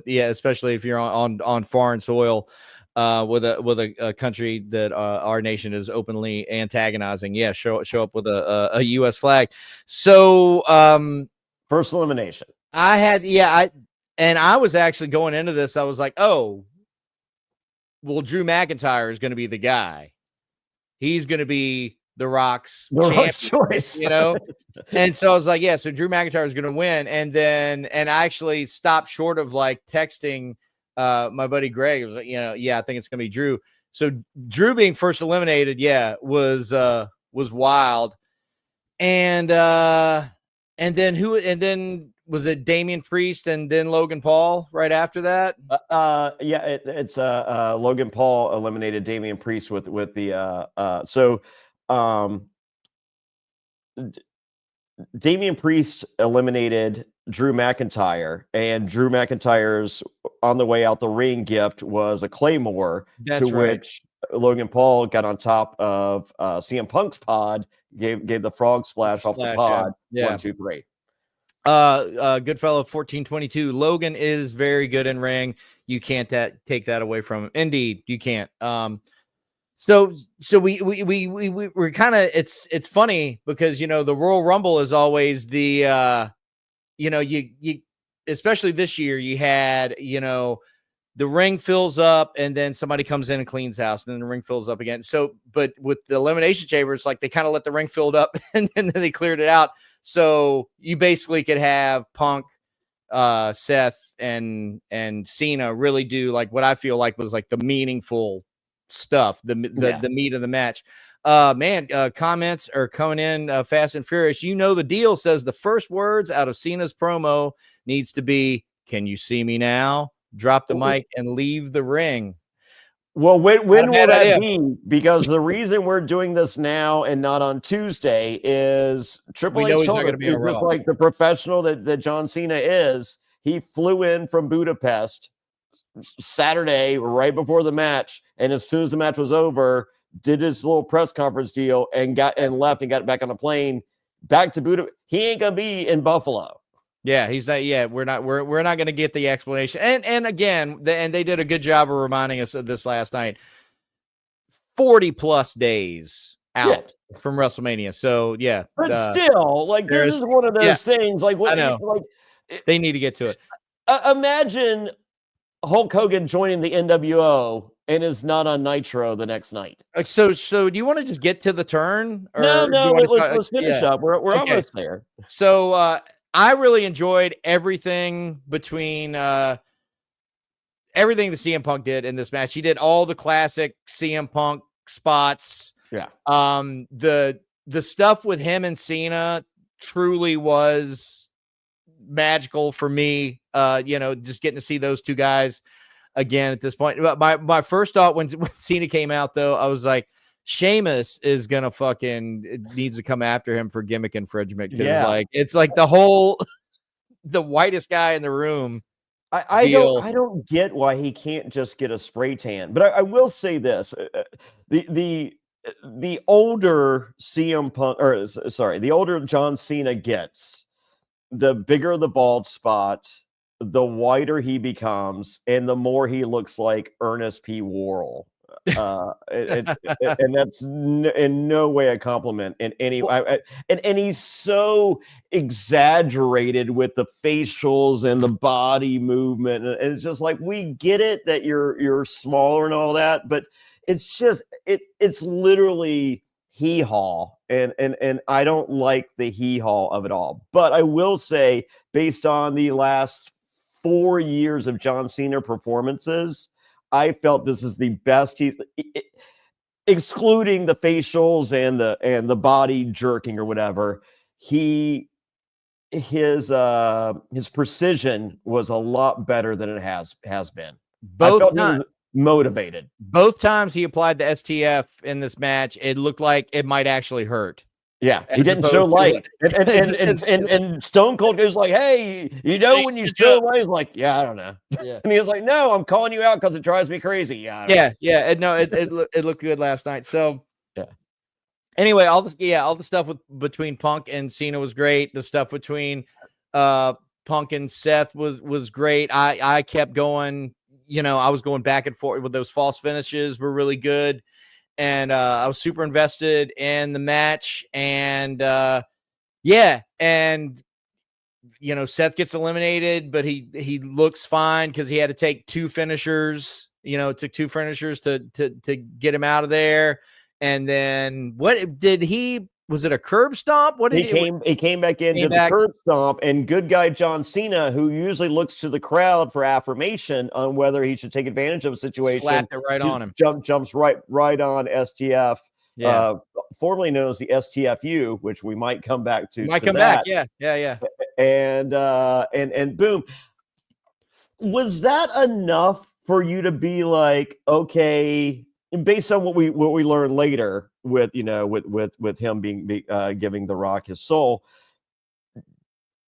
Especially if you're on foreign soil. With a country that our nation is openly antagonizing, show up with a U.S. flag. So first elimination, I was actually going into this. I was like, oh, well, Drew McIntyre is going to be the guy. He's going to be The Rock's choice, And so I was like, so Drew McIntyre is going to win, and I actually stopped short of like texting. My buddy Greg was like, I think it's gonna be Drew. So Drew being first eliminated, was wild. And then was it Damian Priest and then Logan Paul right after that? It's Logan Paul eliminated Damian Priest with the Damian Priest eliminated Drew McIntyre, and Drew McIntyre's on the way out the ring gift was a Claymore, which Logan Paul got on top of CM Punk's pod, gave the frog splash off the pod. 1, 2, 3. Goodfellow 1422. Logan is very good in ring. You can't take that away from him. Indeed, you can't. So we're kind of, it's funny because, the Royal Rumble is always the, you especially this year, you had, the ring fills up and then somebody comes in and cleans house and then the ring fills up again. So, but with the Elimination Chamber, it's like they kind of let the ring filled up and then they cleared it out. So you basically could have Punk, Seth and Cena really do like what I feel like was like the meaningful stuff, the meat of the match. Comments are coming in fast and furious. The deal says the first words out of Cena's promo needs to be, "Can you see me now?" Drop the mic and leave the ring. Well, when will that be? Because the reason we're doing this now and not on Tuesday is Triple H told us, just like the professional that John Cena is. He flew in from Budapest Saturday right before the match, and as soon as the match was over, did his little press conference deal and left and got back on a plane back to Budapest. He ain't gonna be in Buffalo. Yeah, he's not. Yeah, we're not going to get the explanation. And again, they did a good job of reminding us of this last night. 40+ days out from WrestleMania. So but still, like this is one of those things. Like what? I know. Like they need to get to it. Imagine Hulk Hogan joining the NWO and is not on Nitro the next night. So do you want to just get to the turn? Or no. Let's finish up. We're almost there. So I really enjoyed everything between everything that CM Punk did in this match. He did all the classic CM Punk spots. Yeah. The stuff with him and Cena truly was magical for me. Just getting to see those two guys again at this point. But my first thought when Cena came out, though, I was like, Sheamus is gonna needs to come after him for gimmick infringement because Yeah. it's like the whitest guy in the room. I don't get why he can't just get a spray tan. But I will say this: the older CM Punk, or sorry, the older John Cena gets, the bigger the bald spot, the whiter he becomes, and the more he looks like Ernest P. Worrell. And that's in no way a compliment in any way. And he's so exaggerated with the facials and the body movement, and it's just like, we get it that you're smaller and all that, but it's just it's literally hee-haw, and I don't like the hee-haw of it all. But I will say, based on the last 4 years of John Cena performances, I felt this is the best excluding the facials and the body jerking or whatever. His precision was a lot better than it has been. I felt he was motivated. Both times he applied the STF in this match, it looked like it might actually hurt. Yeah, he didn't show light. And Stone Cold goes like, "Hey, when you show light?" He's like, "Yeah, I don't know." Yeah. And he was like, "No, I'm calling you out because it drives me crazy." Yeah. It looked good last night. So yeah. Anyway, all the stuff between Punk and Cena was great. The stuff between Punk and Seth was great. I kept going. I was going back and forth with those false finishes were really good. And I was super invested in the match. And Seth gets eliminated, but he looks fine because he had to take two finishers. It took two finishers to get him out of there. And then was it a curb stomp? He came back in, did the curb stomp, and good guy John Cena, who usually looks to the crowd for affirmation on whether he should take advantage of a situation, slapped it right on him. Jumps right on STF, formerly known as the STFU, which we might come back to. Yeah. And boom. Was that enough for you to be like, okay, based on what we learned later with him being giving The Rock his soul,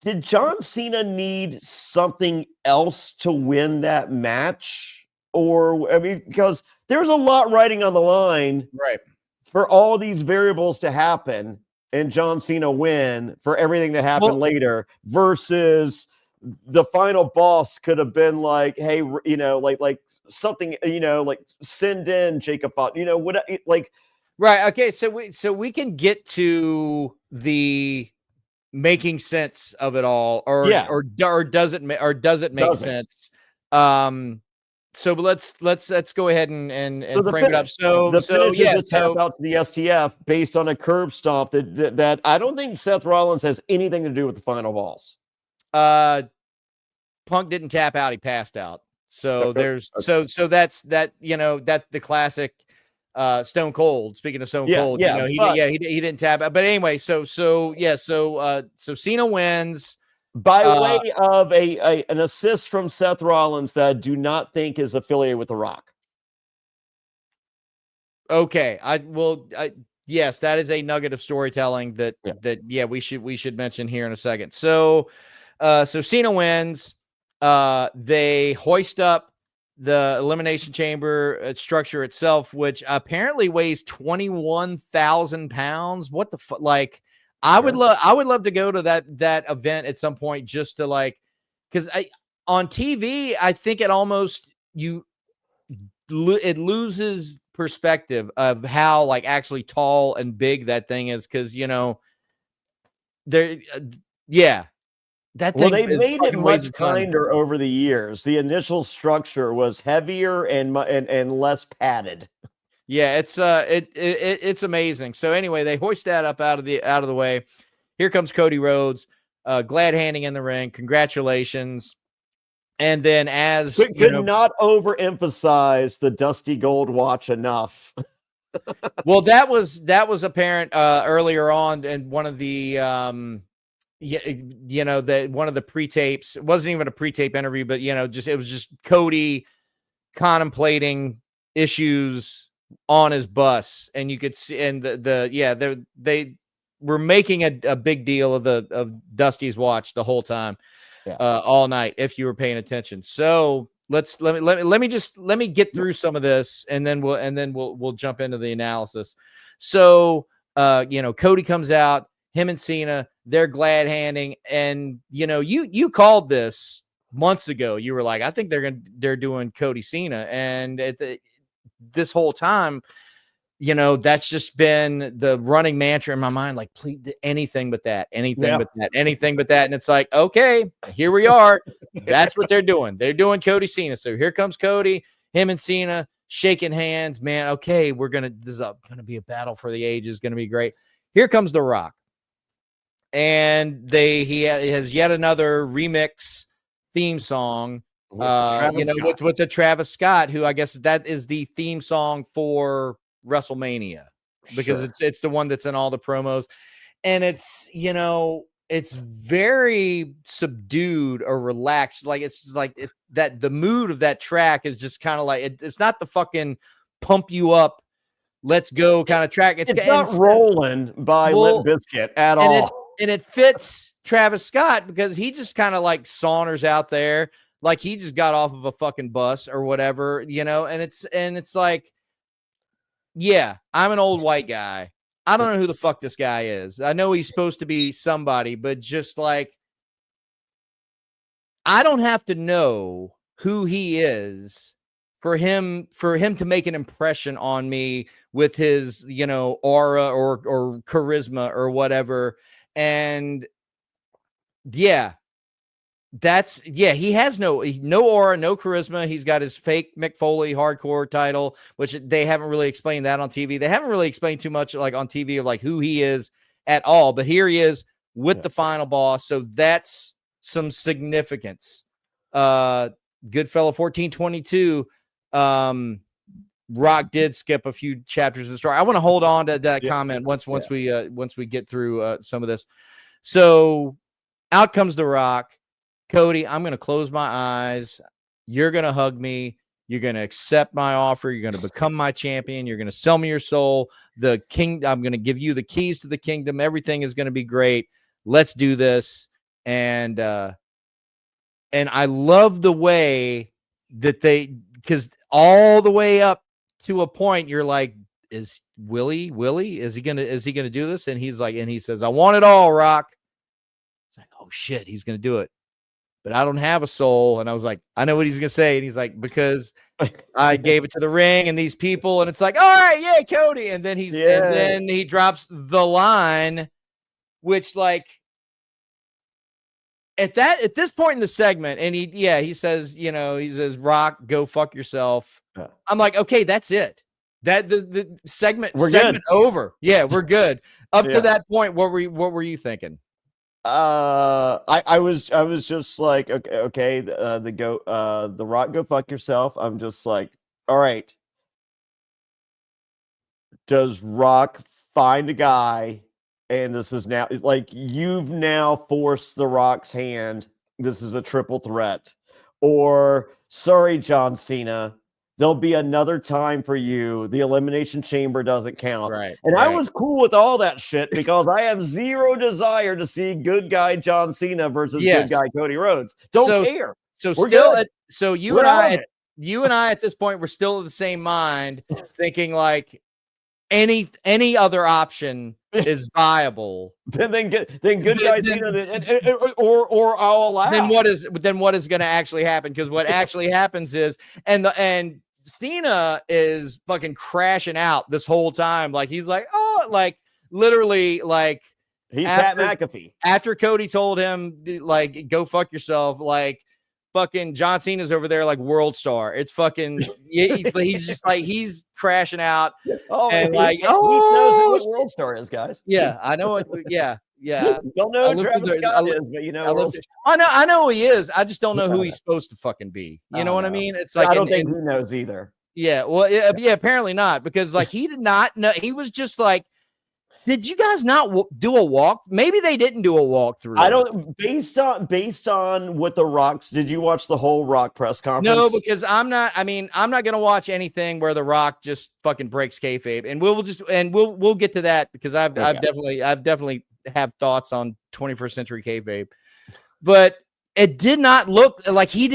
did John Cena need something else to win that match? Or because there's a lot riding on the line, right, for all these variables to happen and John Cena win for everything to happen later, versus the final boss could have been like, hey, like something, like send in Jacob, what, like. Right. Okay. So we can get to the making sense of it all, or does it make sense? So let's go ahead and frame it up. So tap out to the STF based on a curb stomp that I don't think Seth Rollins has anything to do with the final boss. Punk didn't tap out; he passed out. So there's so that's that. That the classic Stone Cold. Speaking of Stone Cold, he didn't tap out. But anyway, so Cena wins by way of an assist from Seth Rollins that I do not think is affiliated with The Rock. Okay, yes, that is a nugget of storytelling that we should mention here in a second. So Cena wins. They hoist up the Elimination Chamber structure itself, which apparently weighs 21,000 pounds. What the fuck? Like, I would love to go to that event at some point, just to because on TV, I think it loses perspective of how actually tall and big that thing is. Cause they made it much kinder over the years. The initial structure was heavier and less padded. Yeah, it's amazing. So anyway, they hoist that up out of the way. Here comes Cody Rhodes, glad handing in the ring. Congratulations. And then could not overemphasize the Dusty Gold watch enough. Well, that was apparent earlier on in one of the one of the pre-tapes. It wasn't even a pre-tape interview, but it was just Cody contemplating issues on his bus, and you could see, and they were making a big deal of Dusty's watch the whole time, all night, if you were paying attention. So let me get through some of this, and then we'll jump into the analysis. So Cody comes out, him and Cena, they're glad handing, and you called this months ago. You were like, I think they're doing Cody Cena, and this whole time, that's just been the running mantra in my mind, like, please, anything but that, anything but that, anything but that. And it's like, okay, here we are. That's what they're doing. They're doing Cody Cena. So here comes Cody, him and Cena shaking hands, man. Okay, this is gonna be a battle for the ages. Gonna be great. Here comes The Rock. And he has yet another remix theme song, with the Travis Scott, who I guess that is the theme song for WrestleMania, because it's the one that's in all the promos, and it's it's very subdued or relaxed. Like it's like that the mood of that track is just kind of like it's not the fucking pump you up, let's go kind of track. It's not rolling by Limp Bizkit at all. And it fits Travis Scott because he just kind of like saunters out there like he just got off of a fucking bus or whatever, and it's like, yeah, I'm an old white guy. I don't know who the fuck this guy is. I know he's supposed to be somebody, but just like, I don't have to know who he is for him to make an impression on me with his, aura or charisma or whatever. And he has no aura, no charisma. He's got his fake Mick Foley hardcore title, which they haven't really explained that on TV. They haven't really explained too much like on TV of like who he is at all, but here he is with the final boss. So that's some significance. Goodfellow 1422. Rock did skip a few chapters of the story. I want to hold on to that comment once we get through some of this. So out comes The Rock. Cody, I'm going to close my eyes. You're going to hug me. You're going to accept my offer. You're going to become my champion. You're going to sell me your soul. I'm going to give you the keys to the kingdom. Everything is going to be great. Let's do this. And I love the way that because all the way up to a point, you're like, is Willie, is he going to do this? And he says, I want it all, Rock. It's like, oh shit, he's going to do it. But I don't have a soul. And I was like, I know what he's going to say. And he's like, because I gave it to the ring and these people. And it's like, all right, yeah, Cody. And then and then he drops the line, which like at this point in the segment, and he says, Rock, go fuck yourself. I'm like, okay, that's it. That the segment good. Over. Yeah, we're good. Up to that point, what were you thinking? I was just like, okay, the Rock, go fuck yourself. I'm just like, all right. Does Rock find a guy? And this is now like, you've now forced the Rock's hand. This is a triple threat. Or, sorry, John Cena, there'll be another time for you. The Elimination Chamber doesn't count. Right. And I was cool with all that shit because I have zero desire to see good guy John Cena versus good guy Cody Rhodes. Don't care. So you and I at this point, we're still of the same mind, thinking like any other option is viable. Then good guy Cena, or I'll allow. Then what is going to actually happen? Because what actually happens is, and Cena is fucking crashing out this whole time. Like he's like, oh, like literally, like he's Pat McAfee. After Cody told him like, go fuck yourself, like fucking John Cena's over there like world star. It's fucking he's just like he's crashing out. And like he knows what world star is, guys. Yeah, I know it. Yeah. Don't know who Travis Scott is, but I know who he is. I just don't know who he's supposed to fucking be. You know what I mean? It's like I don't think he knows either. Yeah, well, apparently not, because like he did not know. He was just like, Did you guys not do a walk? Maybe they didn't do a walkthrough. I don't. Based on what the Rock's. Did you watch the whole Rock press conference? No, because I'm not. I mean, I'm not going to watch anything where the Rock just fucking breaks kayfabe, and we'll get to that because I've definitely have thoughts on 21st century kayfabe, but it did not look like he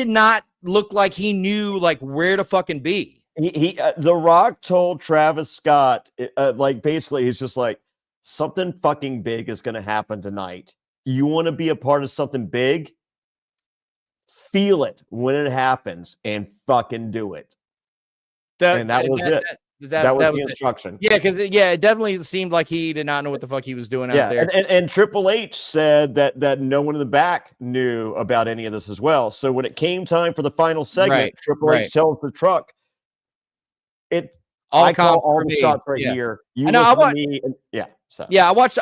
knew like where to fucking be. The Rock told Travis Scott, like basically, he's just like, something fucking big is going to happen tonight. You want to be a part of something big? Feel it when it happens and fucking do it. And that was it. That was the instruction. Yeah, because it definitely seemed like he did not know what the fuck he was doing out there. And Triple H said that no one in the back knew about any of this as well. So when it came time for the final segment, Triple H tells the truck, I call all the shots right here. You listen to me. I watched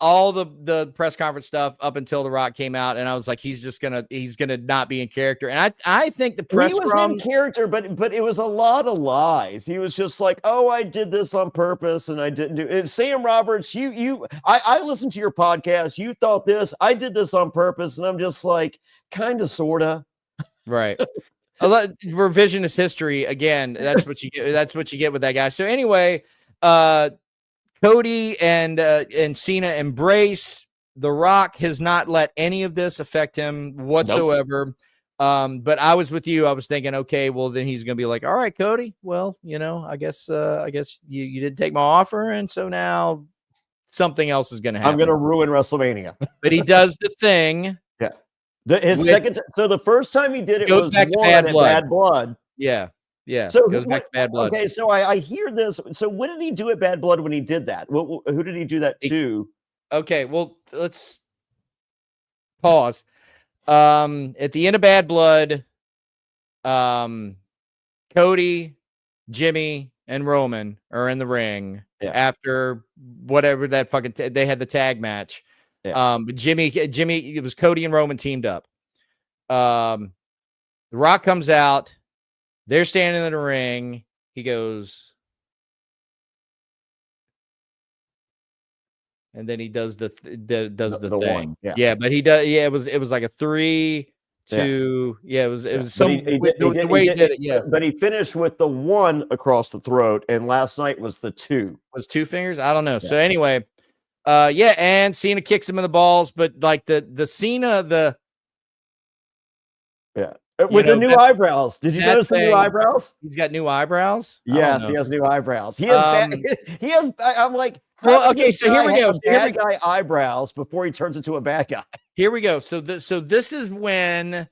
all the press conference stuff up until The Rock came out, and I was like, he's gonna not be in character. And I think the press he was in character, but it was a lot of lies. He was just like, oh, I did this on purpose, and I didn't do it. Sam Roberts, I listened to your podcast. You thought this, I did this on purpose, and I'm just like, kind of, sorta. Right. Revisionist history again. That's what you get. That's what you get with that guy. So anyway, Cody and Cena embrace. The Rock has not let any of this affect him whatsoever. Nope. But I was with you. I was thinking, okay, well then he's gonna be like, all right, Cody. Well, I guess you did take my offer, and so now something else is gonna happen. I'm gonna ruin WrestleMania. But he does the thing. Yeah. So the first time he did it goes was back to Bad Blood. Yeah. Yeah. So goes back to Bad Blood. Okay, so I hear this. So what did he do at Bad Blood when he did that? Who did he do that to? Okay, well, let's pause. At the end of Bad Blood, Cody, Jimmy, and Roman are in the ring after whatever that fucking they had the tag match. Yeah. But Jimmy, it was Cody and Roman teamed up. The Rock comes out. They're standing in the ring. He goes, and then he does the thing. Yeah, but he does. Yeah, it was like a 3, 2. Yeah, it was the way he did it. Yeah, but he finished with the 1 across the throat, and last night was the 2. Was 2 fingers? I don't know. Yeah. So anyway. And Cena kicks him in the balls, but like the Cena, with the new eyebrows. Did you notice the new eyebrows? He's got new eyebrows. Yes, he has new eyebrows. He has. I'm like, well, okay. So here we go. Bad guy eyebrows before he turns into a bad guy. Here we go. So this is when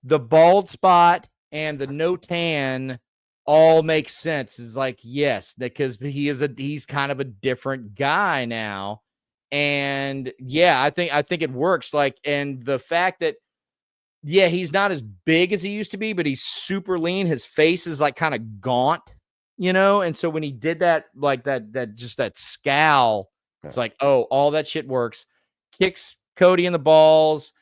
the bald spot and the no tan all makes sense. Is like, yes, because he's kind of a different guy now. And yeah, I think it works. Like, and the fact that, he's not as big as he used to be, but he's super lean. His face is like kind of gaunt, and so when he did that, like that scowl, it's like, oh, all that shit works. Kicks Cody in the balls,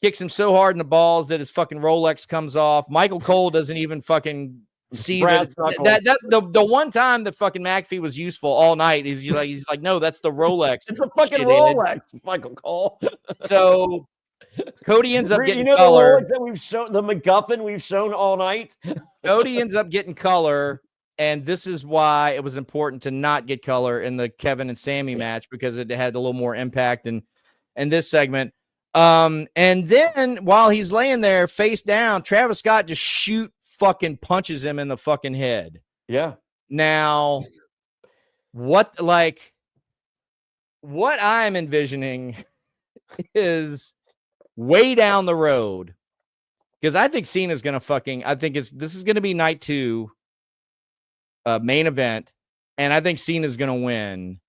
kicks him so hard in the balls that his fucking Rolex comes off. Michael Cole doesn't even fucking see that the one time that fucking McAfee was useful all night. He's like, no, that's the Rolex. It's a fucking Rolex, Michael Cole. So Cody ends up getting color. The Rolex that we've shown, the MacGuffin we've shown all night. Cody ends up getting color, and this is why it was important to not get color in the Kevin and Sammy match, because it had a little more impact in this segment. And then while he's laying there face down, Travis Scott just fucking punches him in the fucking head. Yeah. Now, what I'm envisioning is way down the road, because I think Cena's gonna this is gonna be night 2, main event, and I think Cena's gonna win,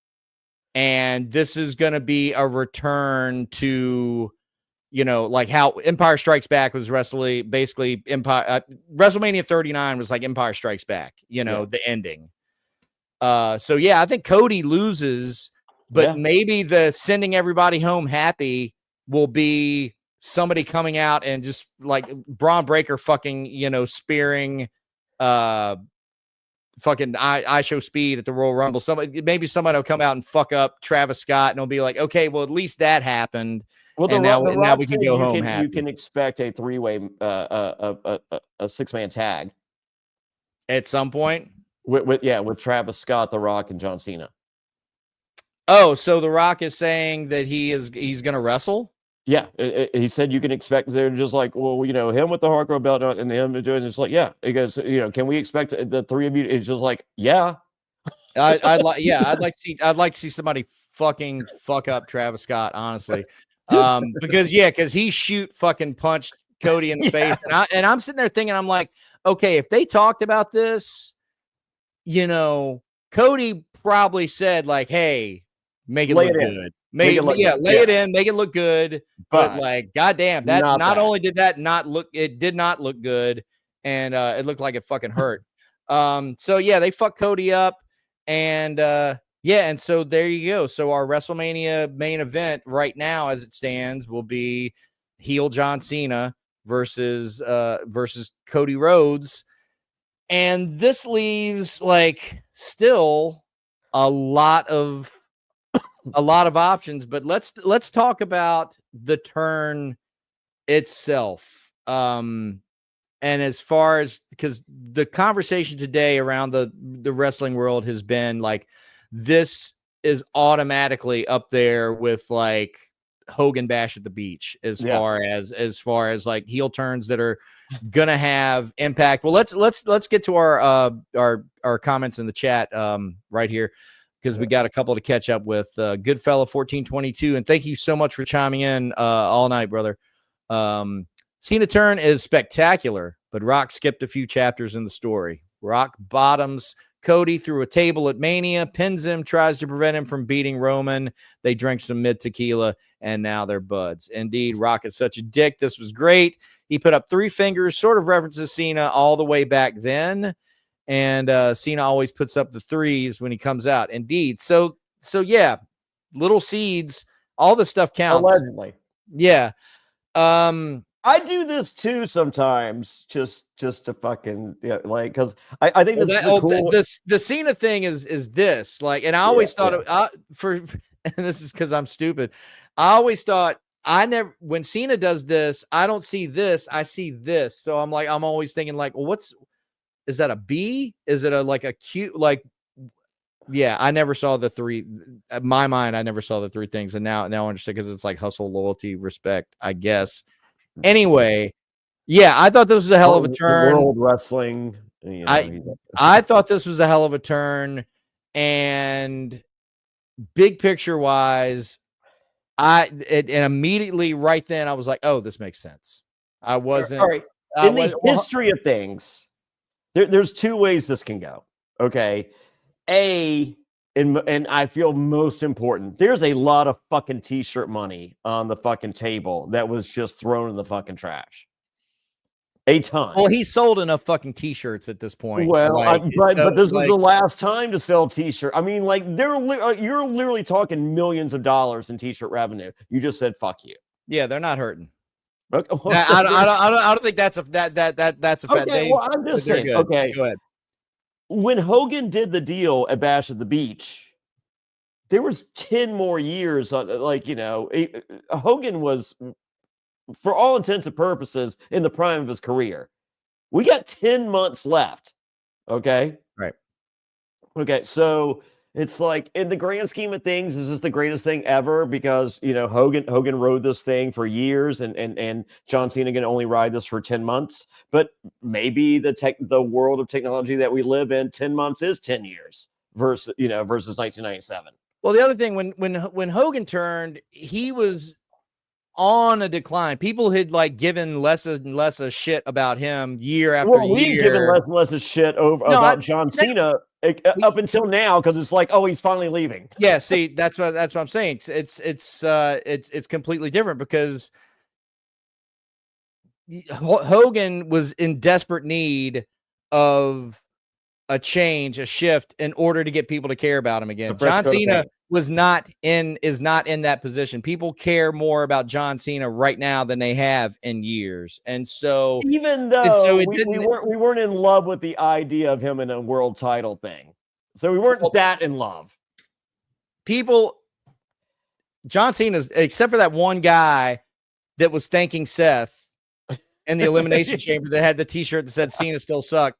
and this is gonna be a return to, like how Empire Strikes Back was basically Empire. WrestleMania 39 was like Empire Strikes Back, the ending. So yeah, I think Cody loses, but maybe the sending everybody home happy will be somebody coming out and just like Braun Breaker fucking, spearing fucking I show speed at the Royal Rumble. Maybe somebody will come out and fuck up Travis Scott, and it'll be like, okay, well, at least that happened. Well, and now we can go home happy. You can expect a 3-way, a 6-man tag at some point. With Travis Scott, The Rock, and John Cena. Oh, so The Rock is saying that he's going to wrestle? Yeah, he said you can expect. They're just like, well, him with the hardcore belt and him doing it's like, yeah. He goes, can we expect the three of you? It's just like, yeah. I'd like to see somebody fucking fuck up Travis Scott, honestly, because he fucking punched Cody in the face, and I'm sitting there thinking, I'm like, okay, if they talked about this, Cody probably said like, hey, make it look good. Lay it in, make it look good. But like, goddamn, that only did that it did not look good, and it looked like it fucking hurt. So yeah, they fucked Cody up, and and so there you go. So our WrestleMania main event right now, as it stands, will be heel John Cena versus Cody Rhodes, and this leaves like still a lot of options, but let's talk about the turn itself. And as far as, because the conversation today around the wrestling world has been like, this is automatically up there with like Hogan Bash at the Beach as far as like heel turns that are gonna have impact. Well, let's get to our comments in the chat right here, because we got a couple to catch up with. Goodfella 1422, and thank you so much for chiming in all night, brother. Cena turn is spectacular, but Rock skipped a few chapters in the story. Rock bottoms Cody through a table at Mania, pins him, tries to prevent him from beating Roman. They drink some mid tequila, and now they're buds. Indeed, Rock is such a dick. This was great. He put up 3 fingers, sort of references Cena all the way back then. And Cena always puts up the 3s when he comes out. Indeed. So yeah, little seeds, all this stuff counts. Allegedly. Yeah. I do this too sometimes, just to fucking because I think the Cena thing is this like, and I always thought and this is because I'm stupid. I always thought when Cena does this, I don't see this, I see this. So I'm always thinking like, well, is that a B? Is it a Q? Like, yeah, I never saw the 3. In my mind, I never saw the 3 things, and now I understand, because it's like hustle, loyalty, respect, I guess. Anyway, yeah, I thought this was a hell of a turn. World wrestling. I thought this was a hell of a turn, and big picture wise, and immediately right then I was like, oh, this makes sense. I wasn't. All right. In the history of things, there's 2 ways this can go. Okay. And I feel most important, there's a lot of fucking t-shirt money on the fucking table that was just thrown in the fucking trash. A ton. Well, he sold enough fucking t-shirts at this point. Well, but this was the last time to sell t-shirt. I mean, like you're literally talking millions of dollars in t-shirt revenue. You just said fuck you. Yeah, they're not hurting. Okay. I don't think that's a that's a fact. Okay, well, I'm just saying. Good. Okay, go ahead. When Hogan did the deal at Bash at the Beach, there was 10 more years. Hogan was, for all intents and purposes, in the prime of his career. We got 10 months left. Okay. Right. Okay. So it's like, in the grand scheme of things, this is the greatest thing ever, because Hogan rode this thing for years, and John Cena can only ride this for 10 months. But maybe the world of technology that we live in, 10 months is 10 years versus 1997. Well, the other thing, when Hogan turned, he was on a decline. People had given less and less a shit about him year after year. We've given less and less a shit about John Cena up until now, because it's like, oh, he's finally leaving. Yeah, see, that's what I'm saying. It's completely different, because Hogan was in desperate need of a change, a shift, in order to get people to care about him again. John Cena is not in that position. People care more about John Cena right now than they have in years. And so even though it we weren't in love with the idea of him in a world title thing. So we weren't that in love. John Cena's, except for that one guy that was thanking Seth in the Elimination Chamber that had the t-shirt that said Cena still sucked.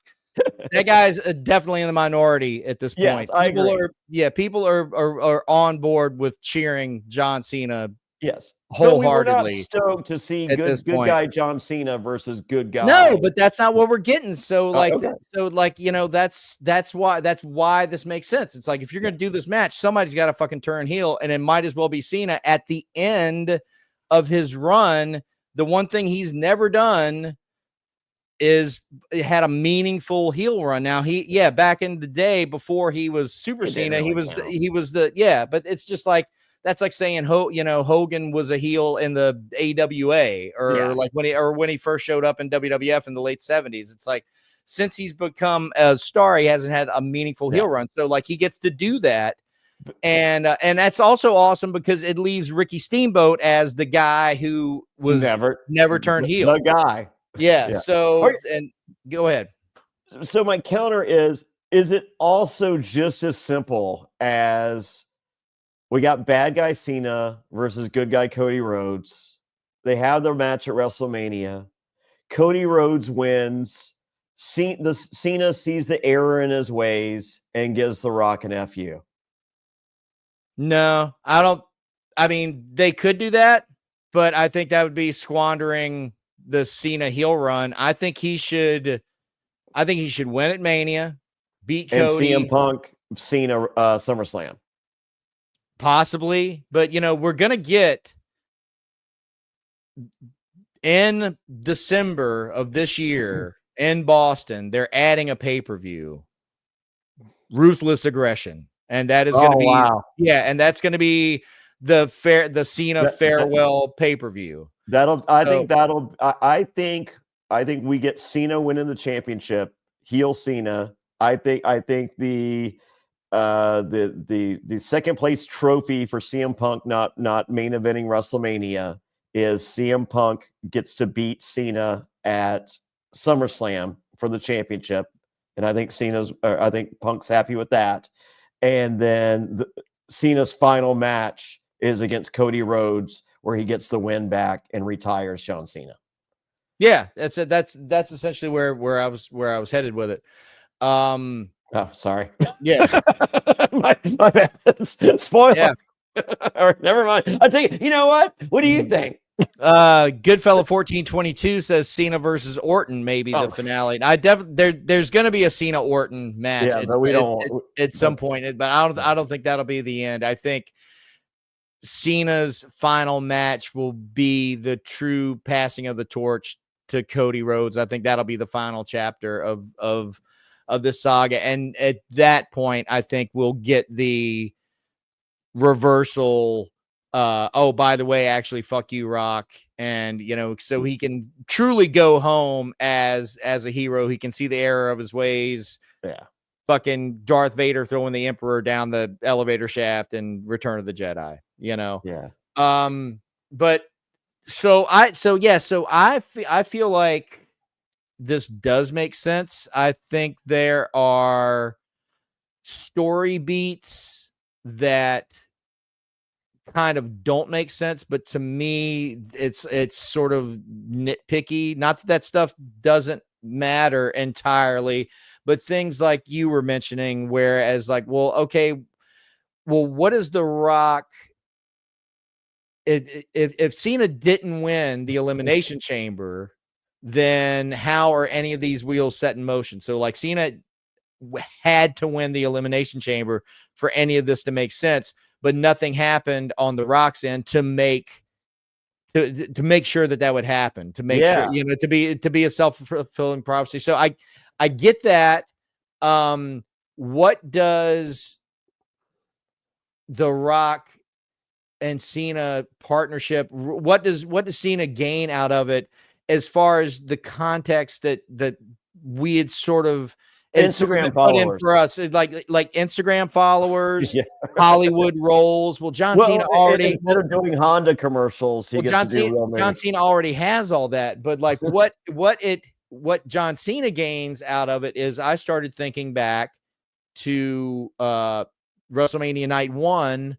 That guy's definitely in the minority at this point. Yes, I agree. People are on board with cheering John Cena. Yes, wholeheartedly. But we were not stoked to see good guy John Cena versus good guy. No, but that's not what we're getting. So okay. That's why this makes sense. It's like, if you're going to do this match, somebody's got to fucking turn heel, and it might as well be Cena at the end of his run. The one thing he's never done is had a meaningful heel run. Now back in the day before he was Super Cena, he was but it's just like, that's like saying Hogan was a heel in the AWA or like when he first showed up in WWF in the late 70s. It's like, since he's become a star, he hasn't had a meaningful heel run. So like, he gets to do that. And that's also awesome because it leaves Ricky Steamboat as the guy who was never turned heel. The guy. Yeah. So, and go ahead. So my counter is it also just as simple as we got bad guy Cena versus good guy Cody Rhodes? They have their match at WrestleMania. Cody Rhodes wins. Cena sees the error in his ways and gives The Rock an FU. No, I don't. I mean, they could do that, but I think that would be squandering the Cena heel run. I think he should win at Mania, beat Cody. And CM Punk, Cena, SummerSlam. Possibly, but we're going to get in December of this year in Boston, they're adding a pay-per-view, Ruthless Aggression. And that is going to be, and that's going to be the Cena farewell pay-per-view. I think we get Cena winning the championship, heel Cena. I think the second place trophy for CM Punk not main eventing WrestleMania is CM Punk gets to beat Cena at SummerSlam for the championship, and I think Punk's happy with that. And then Cena's final match is against Cody Rhodes, where he gets the win back and retires John Cena. Yeah, that's essentially where I was headed with it. Oh, sorry. Yeah, my bad. Spoiler. Yeah. All right, never mind. I'll tell you. You know what? What do you think? Goodfella 1422 says Cena versus Orton maybe the finale. There's going to be a Cena Orton match. Yeah, but we don't at some point, but I don't think that'll be the end. I think Cena's final match will be the true passing of the torch to Cody Rhodes. I think that'll be the final chapter of this saga, and at that point, I think we'll get the reversal. Oh, by the way, actually, fuck you, Rock. And, so he can truly go home as a hero. He can see the error of his ways. Yeah. Fucking Darth Vader throwing the Emperor down the elevator shaft and Return of the Jedi, Yeah. But so I feel like this does make sense. I think there are story beats that kind of don't make sense, but to me it's sort of nitpicky. Not that stuff doesn't matter entirely, but things like you were mentioning, whereas like, what is The Rock if Cena didn't win the Elimination Chamber, then how are any of these wheels set in motion? So like, Cena had to win the Elimination Chamber for any of this to make sense, but nothing happened on The Rock's end to make sure that would happen, to make sure, to be a self-fulfilling prophecy. So I get that. What does The Rock and Cena partnership, what does Cena gain out of it, as far as the context that we had sort of Instagram put in followers for us. Like Instagram followers, yeah. Hollywood roles. Well, John Cena Well, already instead of doing Honda commercials, he gets to do real John movies. Cena already has all that. But like what John Cena gains out of it is I started thinking back to WrestleMania Night 1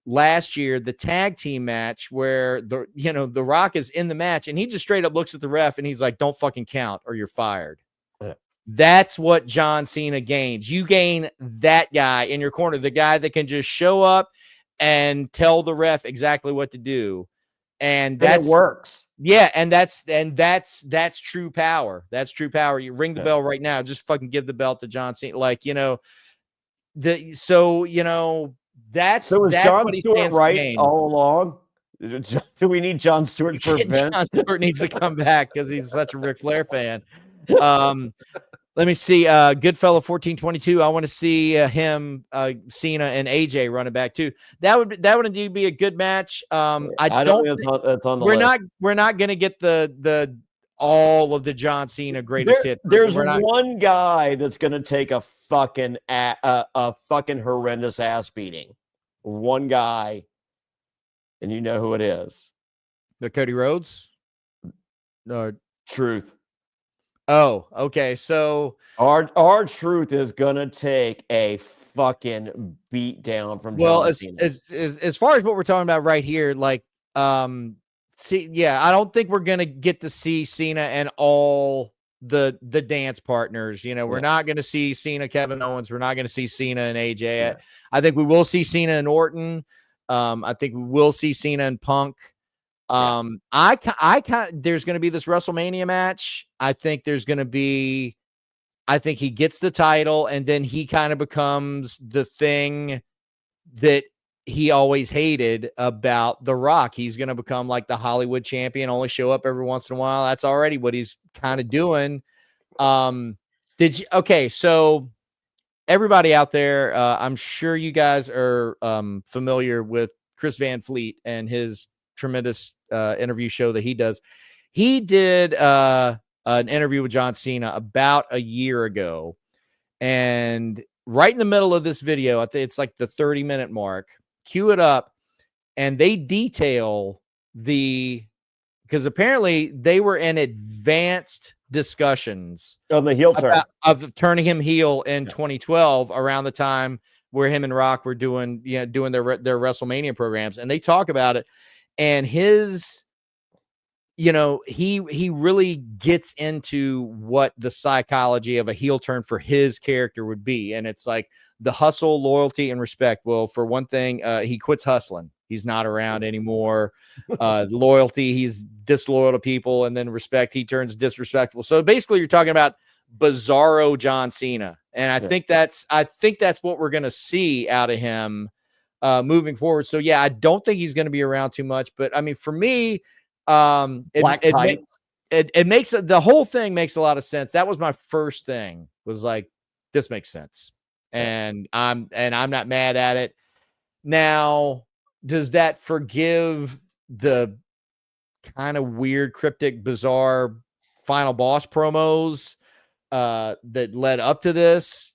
last year, the tag team match where the Rock is in the match and he just straight up looks at the ref and he's like, "Don't fucking count or you're fired." Yeah. That's what John Cena gains. You gain that guy in your corner, the guy that can just show up and tell the ref exactly what to do. And it works. Yeah, and that's true power. That's true power. You ring the bell right now. Just fucking give the belt to John Cena. Like, that's So is John Stewart right all along? Do we need John Stewart for Vince? John Stewart needs to come back because he's such a Ric Flair fan. Let me see. Goodfella 1422. I want to see him, Cena, and AJ running back too. That would indeed be a good match. I don't think that's on the list. We're not going to get the all of the John Cena greatest hits. There's one guy that's going to take a fucking horrendous ass beating. One guy, and you know who it is. The Cody Rhodes. No, Truth. Oh, okay. So our Truth is gonna take a fucking beat down from John Cena. As far as what we're talking about right here, like I don't think we're gonna get to see Cena and all the dance partners. We're not gonna see Cena, Kevin Owens. We're not gonna see Cena and AJ. Yeah. I think we will see Cena and Orton. I think we will see Cena and Punk. I there's going to be this WrestleMania match. I think he gets the title and then he kind of becomes the thing that he always hated about The Rock. He's going to become like the Hollywood champion, only show up every once in a while. That's already what he's kind of doing. So everybody out there, I'm sure you guys are familiar with Chris Van Fleet and his tremendous interview show that he does. He did an interview with John Cena about a year ago, and right in the middle of this video, I think it's like the 30-minute mark, cue it up, and they detail because apparently they were in advanced discussions on the heel turn of turning him heel in 2012, around the time where him and Rock were doing their WrestleMania programs, and they talk about it. And his, he really gets into what the psychology of a heel turn for his character would be. And it's like the hustle, loyalty, and respect. Well, for one thing, he quits hustling. He's not around anymore. Loyalty, he's disloyal to people. And then respect, he turns disrespectful. So basically you're talking about bizarro John Cena. And I think that's what we're going to see out of him moving forward. So yeah, I don't think he's going to be around too much, but I mean, for me, it makes the whole thing makes a lot of sense. That was my first thing, was like, this makes sense. And I'm not mad at it. Now, does that forgive the kind of weird, cryptic, bizarre final boss promos that led up to this?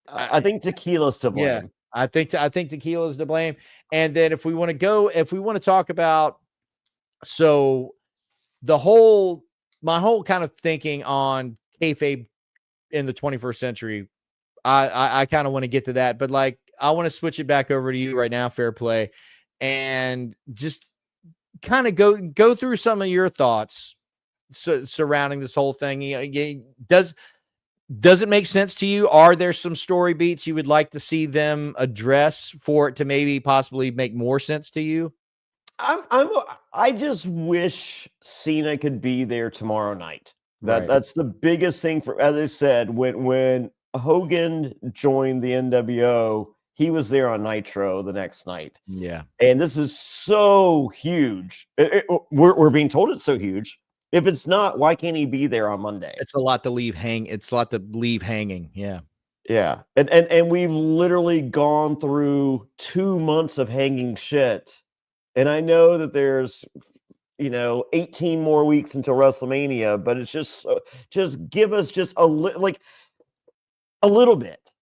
I think Tequila's to blame. Yeah. I think Tequila is to blame. And then if we want to talk about, so my whole kind of thinking on kayfabe in the 21st century, I kind of want to get to that, but like, I want to switch it back over to you right now, Fairplay, and just kind of go through some of your thoughts surrounding this whole thing. Does it make sense to you? Are there some story beats you would like to see them address for it to maybe possibly make more sense to you? I just wish Cena could be there tomorrow night. That's the biggest thing as I said, when Hogan joined the NWO, he was there on Nitro the next night. Yeah. And this is so huge. We're being told it's so huge. If it's not, why can't he be there on Monday? It's a lot to leave hanging. Yeah. Yeah. And we've literally gone through 2 months of hanging shit. And I know that there's, 18 more weeks until WrestleMania, but it's just give us just a like, a little bit,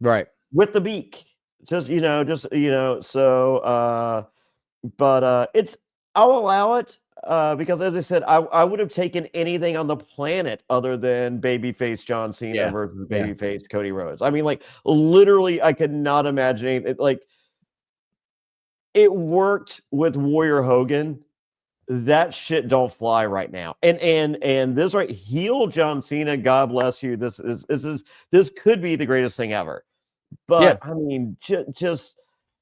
right? With the beak, so but it's, I'll allow it, because as I said, I would have taken anything on the planet other than babyface John Cena Yeah, versus yeah, babyface Cody Rhodes. I mean, like, literally, I could not imagine it. Like, it worked with Warrior Hogan. That shit don't fly right now. And this right, heel John Cena, God bless you. This could be the greatest thing ever. yeah. But I mean, just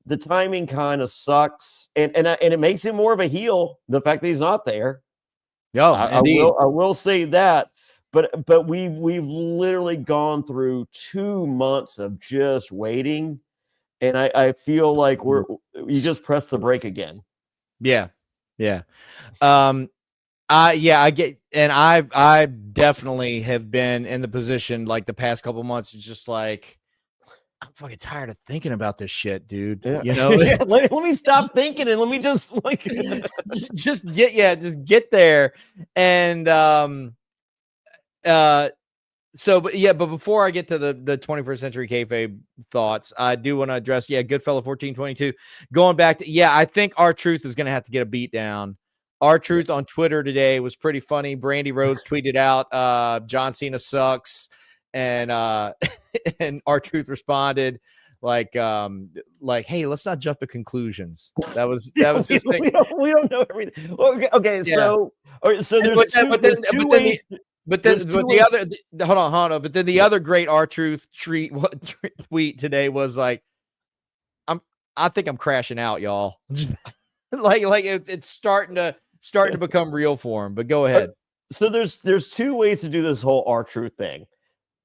the timing kind of sucks, and it makes him more of a heel. The fact that he's not there, Oh, indeed. I will say that. But we've literally gone through 2 months of just waiting, and I feel like you just press the brake again. Yeah, yeah. I get, and I definitely have been in the position like the past couple months. It's just like, I'm fucking tired of thinking about this shit, dude. Yeah. You know, Yeah, let me stop thinking and let me just like just get there. And but before I get to the 21st century kayfabe thoughts, I do want to address Goodfella 1422. Going back to I think R-Truth is going to have to get a beat down. R-Truth on Twitter today was pretty funny. Brandy Rhodes tweeted out, John Cena sucks, and and R-Truth responded like, hey, let's not jump to conclusions. That was his thing. We don't know everything. Okay, so there's two ways. But the other great R-Truth tweet today was like, I think I'm crashing out, y'all. like it's starting to become real for him. But go ahead. So there's two ways to do this whole R-Truth thing.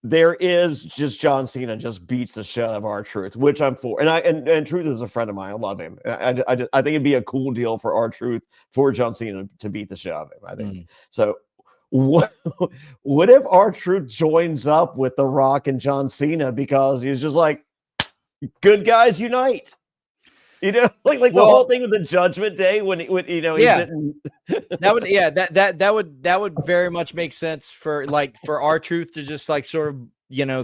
There is just John Cena just beats the shit out of R-Truth, which I'm for. And Truth is a friend of mine. I love him. I think it'd be a cool deal for R-Truth for John Cena to beat the shit out of him. I think so. What if R-Truth joins up with The Rock and John Cena because he's just like, good guys unite? You know, like the whole thing with the Judgment Day when he didn't. that would very much make sense for R-Truth to just like sort of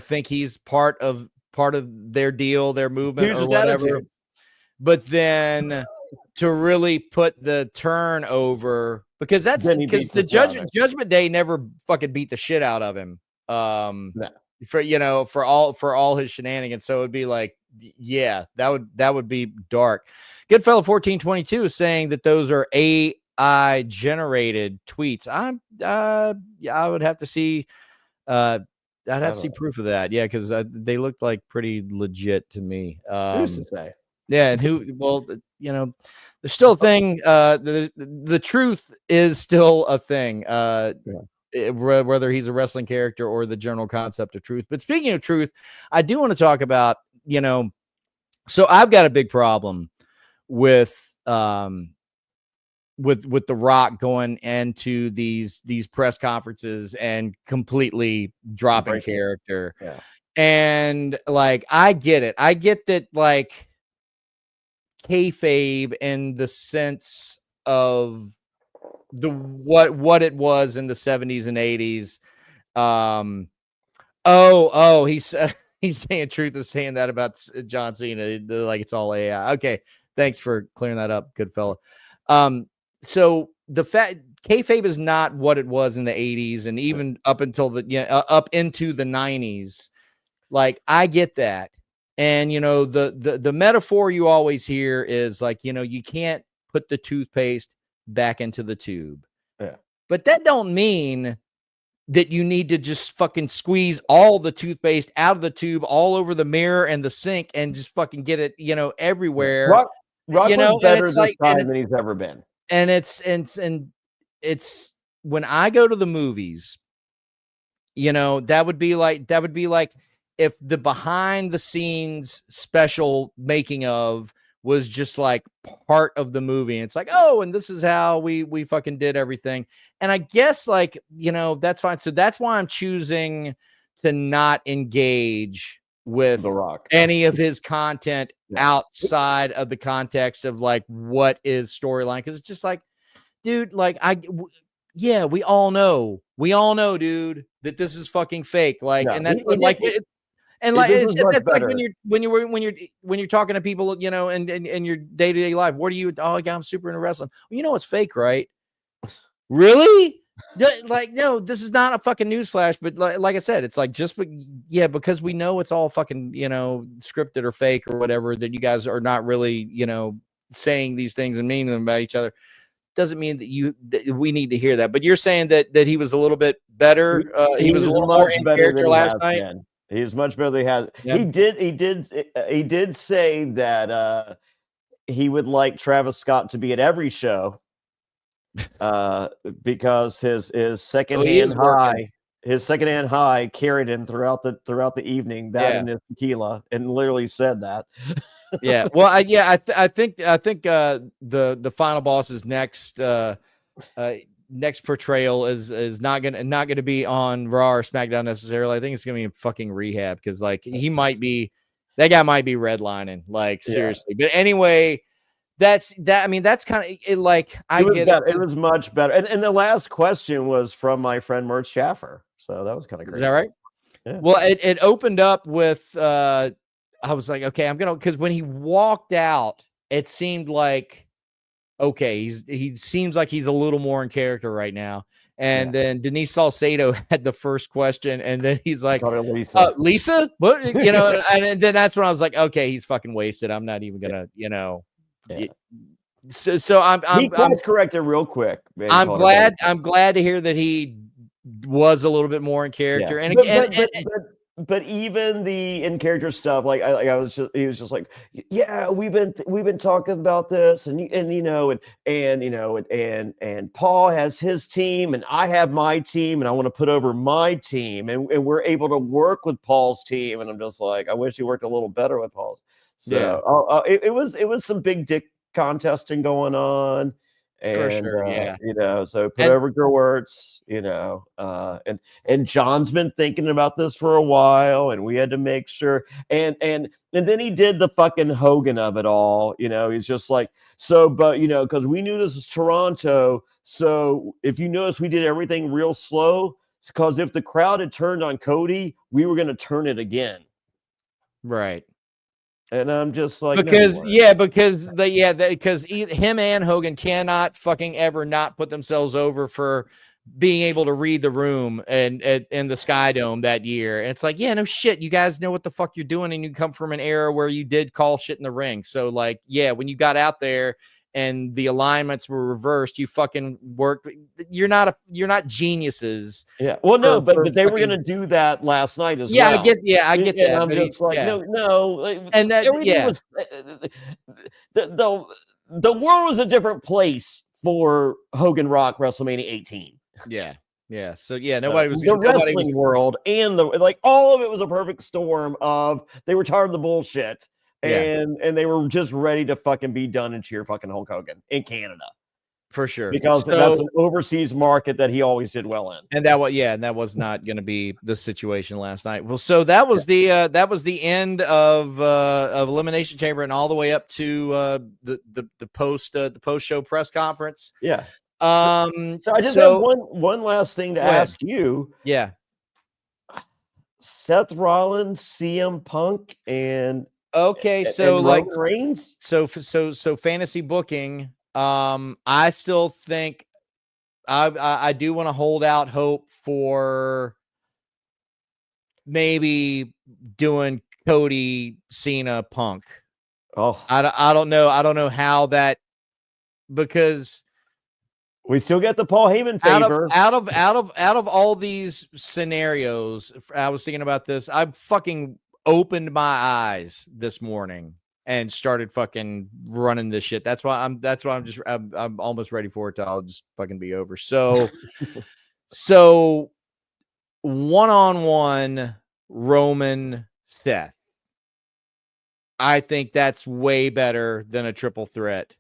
think he's part of their deal, their movement, or whatever. Attitude. But then to really put the turn over, because the Judgment Day never fucking beat the shit out of him. For all his shenanigans. So it'd be like, that would be dark. Goodfella 1422 is saying that those are AI generated tweets. I would have to see. I'd have to see proof of that. Yeah, because they looked like pretty legit to me. Who's to say? Yeah, and there's still a thing. The truth is still a thing. Whether he's a wrestling character or the general concept of truth. But speaking of truth, I do want to talk about, so I've got a big problem with The Rock going into these press conferences and completely dropping character. Yeah. And like, I get it. I get that, like, kayfabe in the sense of what it was in the 70s and 80s. He's saying Truth is saying that about John Cena, like it's all AI. Okay, thanks for clearing that up, good fella. So the fact kayfabe is not what it was in the 80s and even up until up into the 90s. Like, I get that. And the metaphor you always hear is like, you can't put the toothpaste back into the tube. Yeah. But that don't mean that you need to just fucking squeeze all the toothpaste out of the tube all over the mirror and the sink and just fucking get it, everywhere. Rock was better this time than he's ever been. And it's when I go to the movies, that would be like if the behind the scenes special making of was just like part of the movie. And it's like, oh, and this is how we fucking did everything. And I guess like, that's fine. So that's why I'm choosing to not engage with The Rock, any of his content outside of the context of like, what is storyline. Cause it's just like, dude, like we all know, dude, that this is fucking fake. Like, No, and that's he like, did- and like, this was much that's like better. when you're talking to people, you know, and in your day-to-day life, what are you? Oh, yeah, I'm super into wrestling. Well, you know, it's fake, right? Really? Like, no, this is not a fucking newsflash, but like I said, it's like because we know it's all fucking, you know, scripted or fake or whatever, that you guys are not really, you know, saying these things and meaning them about each other, doesn't mean that we need to hear that. But you're saying that he was a little bit better. He was a little more in character last night. He's much better than he has. Yeah. He did say that he would like Travis Scott to be at every show because his secondhand high carried him throughout the evening, and his tequila, and literally said that. Yeah. Well, I think the final boss's next next portrayal is not gonna be on Raw or SmackDown necessarily. I think it's gonna be in fucking rehab, because like that guy might be redlining, like seriously. But anyway, that's kind of it. Like, It was much better. And the last question was from my friend Mert Schaffer, so that was kind of crazy. Is that right? Yeah. Well, it opened up with I was like, okay, because when he walked out, it seemed like, okay, he seems like he's a little more in character right now. And then Denise Salcedo had the first question, and then he's like, Lisa, what, you know? And then that's when I was like, okay, he's fucking wasted. I'm not even gonna, you know. Yeah. So I'm corrected real quick. I'm glad to hear that he was a little bit more in character. Yeah. And but even the in character stuff, like he was just like, yeah, we've been talking about this, and Paul has his team, and I have my team, and I want to put over my team, and we're able to work with Paul's team, and I'm just like, I wish he worked a little better with Paul's. So it was some big dick contesting going on. And, for sure, you know, so put over Gerwertz, you know, and John's been thinking about this for a while, and we had to make sure. And then he did the fucking Hogan of it all, you know. He's just like, so, but you know, because we knew this was Toronto, so if you notice, we did everything real slow, because if the crowd had turned on Cody, we were going to turn it again, right? And I'm just like, because him and Hogan cannot fucking ever not put themselves over for being able to read the room and in the Sky Dome that year. And it's like, yeah, no shit, you guys know what the fuck you're doing, and you come from an era where you did call shit in the ring. So like, yeah, when you got out there and the alignments were reversed, you fucking worked. You're not geniuses. Yeah. Well, no, but they were gonna do that last night as well. I get that. I'm just like, no, and that, everything was the world was a different place for Hogan Rock WrestleMania 18. Yeah. So nobody was the wrestling world, and all of it was a perfect storm of they were tired of the bullshit. And they were just ready to fucking be done and cheer fucking Hulk Hogan in Canada. For sure. Because that's an overseas market that he always did well in. And that was not going to be the situation last night. Well, so that was the end of Elimination Chamber, and all the way up to the post show press conference. Yeah. So I just have one last thing to ask you. Yeah. Seth Rollins, CM Punk, and so like Roman Reigns. So fantasy booking. I still think I do want to hold out hope for maybe doing Cody, Cena, Punk. Oh, I don't know. I don't know how that, because we still get the Paul Heyman favor. Out of all these scenarios, I was thinking about this. I fucking opened my eyes this morning and started fucking running this shit. That's why I'm almost ready for it to all just fucking be over. So one-on-one Roman Seth, I think that's way better than a triple threat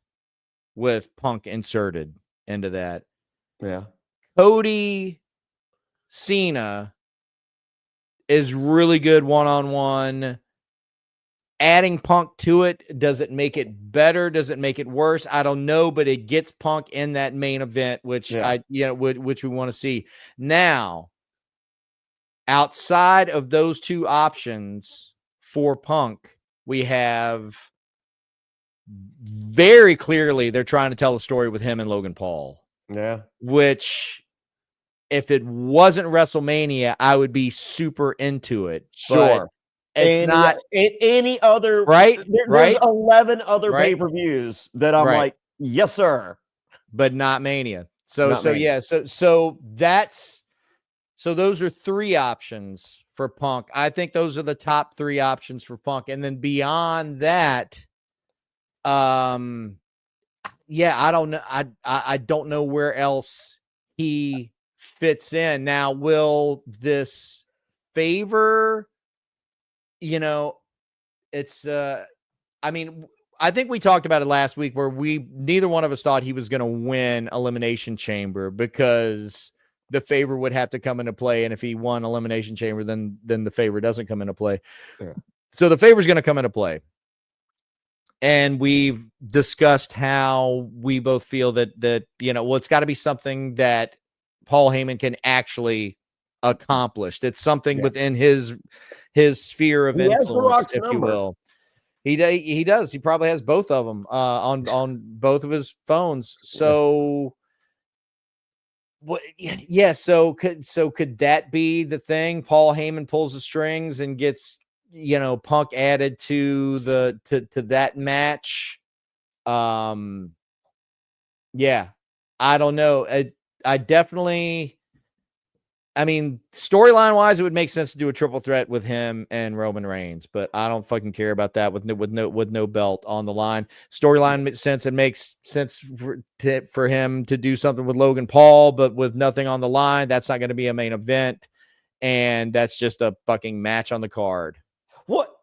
with Punk inserted into that. Yeah. Cody Cena is really good one-on-one. Adding Punk to it, does it make it better? Does it make it worse? I don't know, but it gets Punk in that main event, which which we want to see. Now, outside of those two options for Punk, we have very clearly they're trying to tell a story with him and Logan Paul. Yeah. Which, if it wasn't WrestleMania, I would be super into it. Sure. But it's not any other, right. There's 11 other Right. pay-per-views that I'm like, yes, sir. But not Mania. So Not Mania. yeah. So those are three options for Punk. I think those are the top three options for Punk. And then beyond that, yeah, I don't know. I don't know where else he fits in. Now, will this favor, it's I mean, I think we talked about it last week where neither one of us thought he was going to win Elimination Chamber because the favor would have to come into play. And if he won Elimination Chamber, then the favor doesn't come into play. Yeah. So the favor is going to come into play. And we've discussed how we both feel that it's got to be something that Paul Heyman can actually accomplish. It's something within his sphere of influence, if you will. He does. He probably has both of them on both of his phones. So, yeah. So could that be the thing? Paul Heyman pulls the strings and gets Punk added to that match. Yeah, I don't know. I definitely. I mean, storyline wise, it would make sense to do a triple threat with him and Roman Reigns, but I don't fucking care about that with no belt on the line. Storyline makes sense. It makes sense for him to do something with Logan Paul, but with nothing on the line, that's not going to be a main event, and that's just a fucking match on the card. What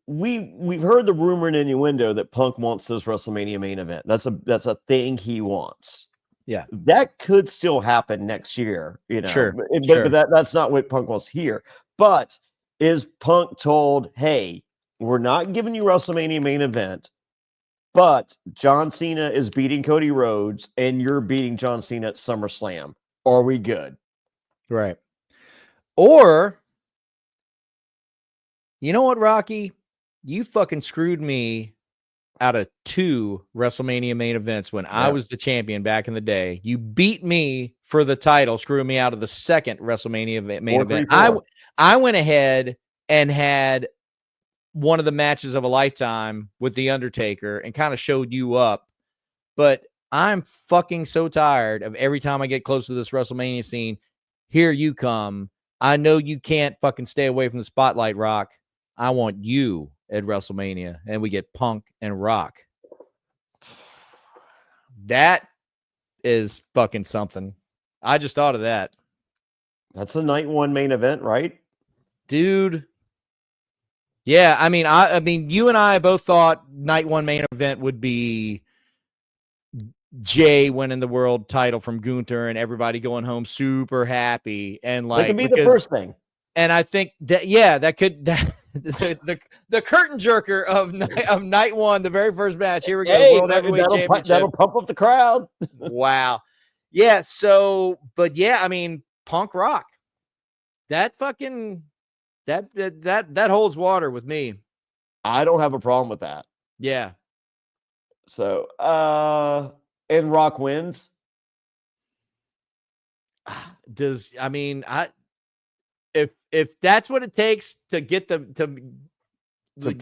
we've heard the rumor and innuendo that Punk wants this WrestleMania main event. That's a thing he wants. Yeah, that could still happen next year, Sure. But that's not what Punk wants here. But is Punk told, hey, we're not giving you WrestleMania main event, but John Cena is beating Cody Rhodes and you're beating John Cena at SummerSlam. Are we good? Right. Or, you know what, Rocky? You fucking screwed me out of 2 WrestleMania main events when I was the champion back in the day. You beat me for the title, screwing me out of the second WrestleMania main event. I went ahead and had one of the matches of a lifetime with The Undertaker and kind of showed you up. But I'm fucking so tired of every time I get close to this WrestleMania scene, here you come. I know you can't fucking stay away from the spotlight, Rock. I want you at WrestleMania, and we get Punk and Rock. That is fucking something. I just thought of that. That's the night one main event, right? Dude. Yeah, I mean, you and I both thought night one main event would be Jay winning the world title from Gunther and everybody going home super happy. And like, that could be the first thing. And I think that, the curtain jerker of night one, the very first match. Here we go. World Heavyweight Championship. That'll pump up the crowd. Wow. Yeah. So, but yeah, I mean, Punk Rock. That fucking that holds water with me. I don't have a problem with that. Yeah. So, and Rock wins. If that's what it takes to get the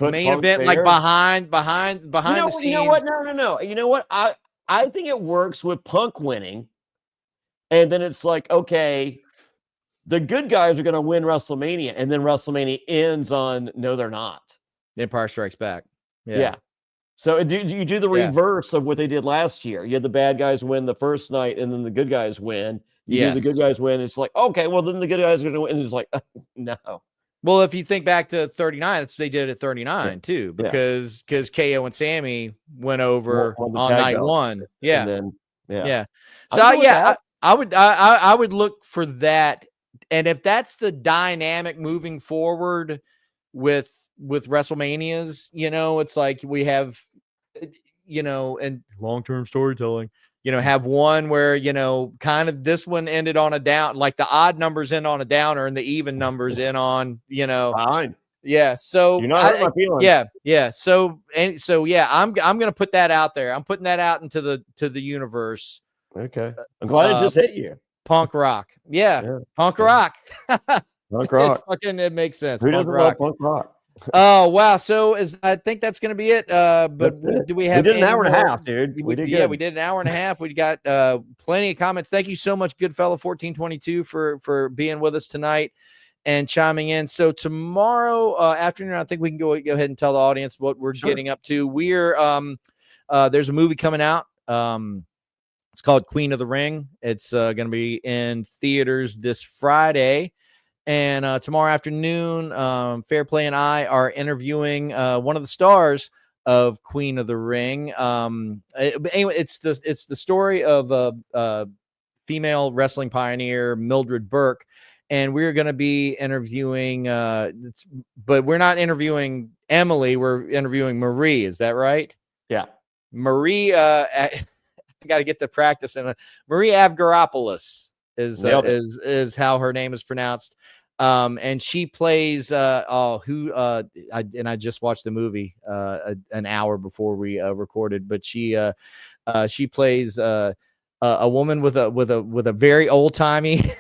main event, like behind the scenes. You know what? No. You know what? I think it works with Punk winning, and then it's like, okay, the good guys are going to win WrestleMania, and then WrestleMania ends on no, they're not. Empire Strikes Back. Yeah. So you do the reverse of what they did last year. You had the bad guys win the first night, and then the good guys win. Do the good guys win. It's like, okay, well, then the good guys are going to win. And it's like, no. Well, if you think back to 39, they did it at 39 too, because KO and Sammy went over on night one. Yeah. And then, So I would look for that. And if that's the dynamic moving forward with WrestleManias, it's like we have, and long-term storytelling, have one where, kind of this one ended on a down, like the odd numbers end on a downer and the even numbers in on, Fine. Yeah. So You're not hurting my feelings. Yeah. So yeah, I'm gonna put that out there. I'm putting that out into the universe. Okay. I'm glad it just hit you. Punk rock. Yeah. Punk rock. Punk rock. It makes sense. Who doesn't love punk rock? Oh wow. So I think that's gonna be it. But do we have we did an hour and a half, dude? We did good. We did an hour and a half. We got plenty of comments. Thank you so much, Goodfellow 1422, for being with us tonight and chiming in. So tomorrow afternoon, I think we can go ahead and tell the audience what we're getting up to. We're there's a movie coming out. It's called Queen of the Ring. It's going to be in theaters this Friday. And tomorrow afternoon, Fairplay and I are interviewing one of the stars of Queen of the Ring. Anyway, it's the story of female wrestling pioneer Mildred Burke. And we're going to be interviewing, but we're not interviewing Emily. We're interviewing Marie. Is that right? Yeah. Marie, I got to get to practice. And Marie Avgeropoulos is how her name is pronounced. And she plays, I just watched the movie an hour before we recorded, but she plays a woman with a very old timey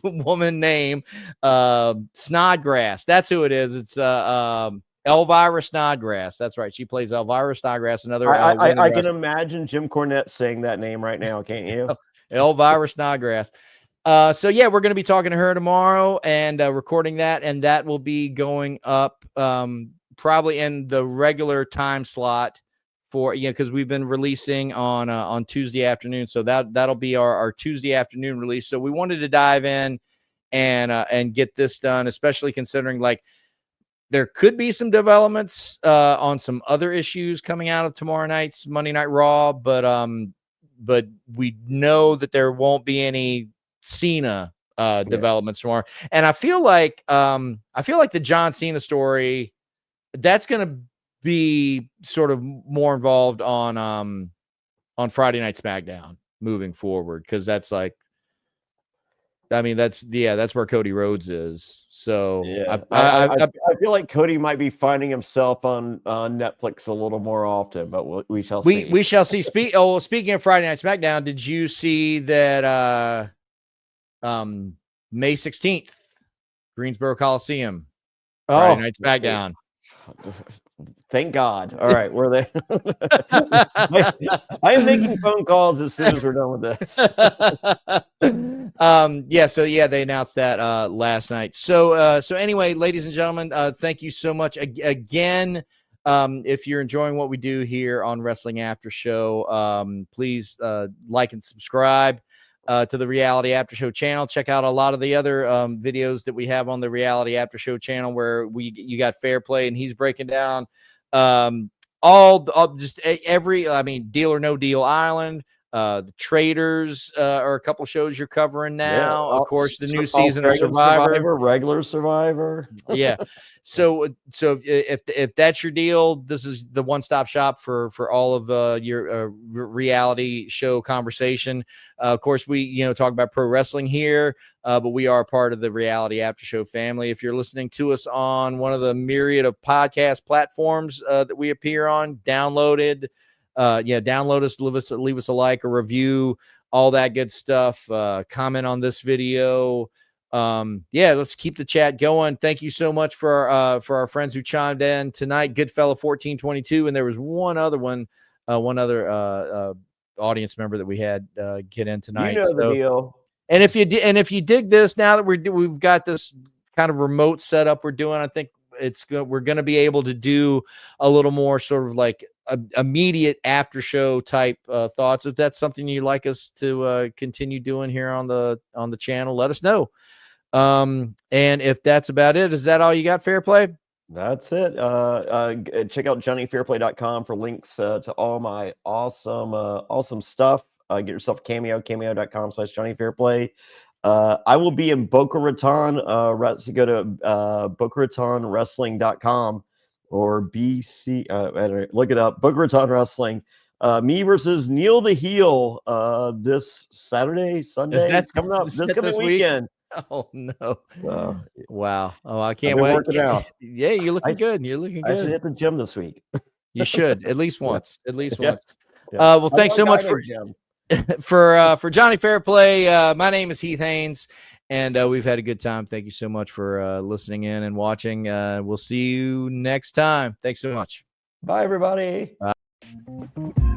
woman name Snodgrass. That's who it is. It's Elvira Snodgrass. That's right. She plays Elvira Snodgrass. Another I can imagine Jim Cornette saying that name right now, can't you? Elvira Snodgrass. So yeah, we're going to be talking to her tomorrow and recording that, and that will be going up probably in the regular time slot for because we've been releasing on Tuesday afternoon, so that'll be our Tuesday afternoon release. So we wanted to dive in and get this done, especially considering like there could be some developments on some other issues coming out of tomorrow night's Monday Night Raw, but we know that there won't be any Cena developments tomorrow, and I feel like the John Cena story that's going to be sort of more involved on Friday Night SmackDown moving forward, because that's like, I mean, that's where Cody Rhodes is. So I feel like Cody might be finding himself on Netflix a little more often, but we shall see. We shall see. Speaking of Friday Night SmackDown, did you see that May 16th, Greensboro Coliseum, Friday Night SmackDown? Thank God. All right, we're there. I am making phone calls as soon as we're done with this. They announced that last night. So anyway, ladies and gentlemen, thank you so much again. If you're enjoying what we do here on Wrestling After Show, please like and subscribe to the Reality After Show channel. Check out a lot of the other videos that we have on the Reality After Show channel, where you got Fairplay and he's breaking down Deal or No Deal Island. The Traders are a couple shows you're covering now. Of course, the new season of Survivor, regular Survivor. Yeah. So if that's your deal, this is the one-stop shop for all of your reality show conversation. Of course, we talk about pro wrestling here, but we are part of the Reality After Show family. If you're listening to us on one of the myriad of podcast platforms that we appear on, download us, leave us a like, a review, all that good stuff. Comment on this video. Let's keep the chat going. Thank you so much for our friends who chimed in tonight. Goodfellow 1422, and there was one other audience member that we had get in tonight. The deal. And if you dig this, now that we've got this kind of remote setup we're doing, I think we're going to be able to do a little more sort of like immediate after show type thoughts. If that's something you'd like us to continue doing here on the channel, let us know. And if that's about it, is that all you got, Fairplay? That's it. Check out JonnyFairplay.com for links to all my awesome stuff. Get yourself a cameo, cameo.com/JonnyFairplay. I will be in Boca Raton. Go to BocaRatonWrestling.com or BC. Look it up, Boca Raton Wrestling. Me versus Neil the Heel this Saturday, Sunday. That's coming up this coming weekend. Oh no! Uh, Wow! Oh, I I've can't been wait. working out. Yeah, you're looking good. You're looking I should good. hit the gym this week. You should at least Yeah. once. At least Yes. once. Yeah. Well, thanks so much for Jonny Fairplay. My name is Heath Haynes, and we've had a good time. Thank you so much for listening in and watching. We'll see you next time. Thanks so much. Bye, everybody. Bye.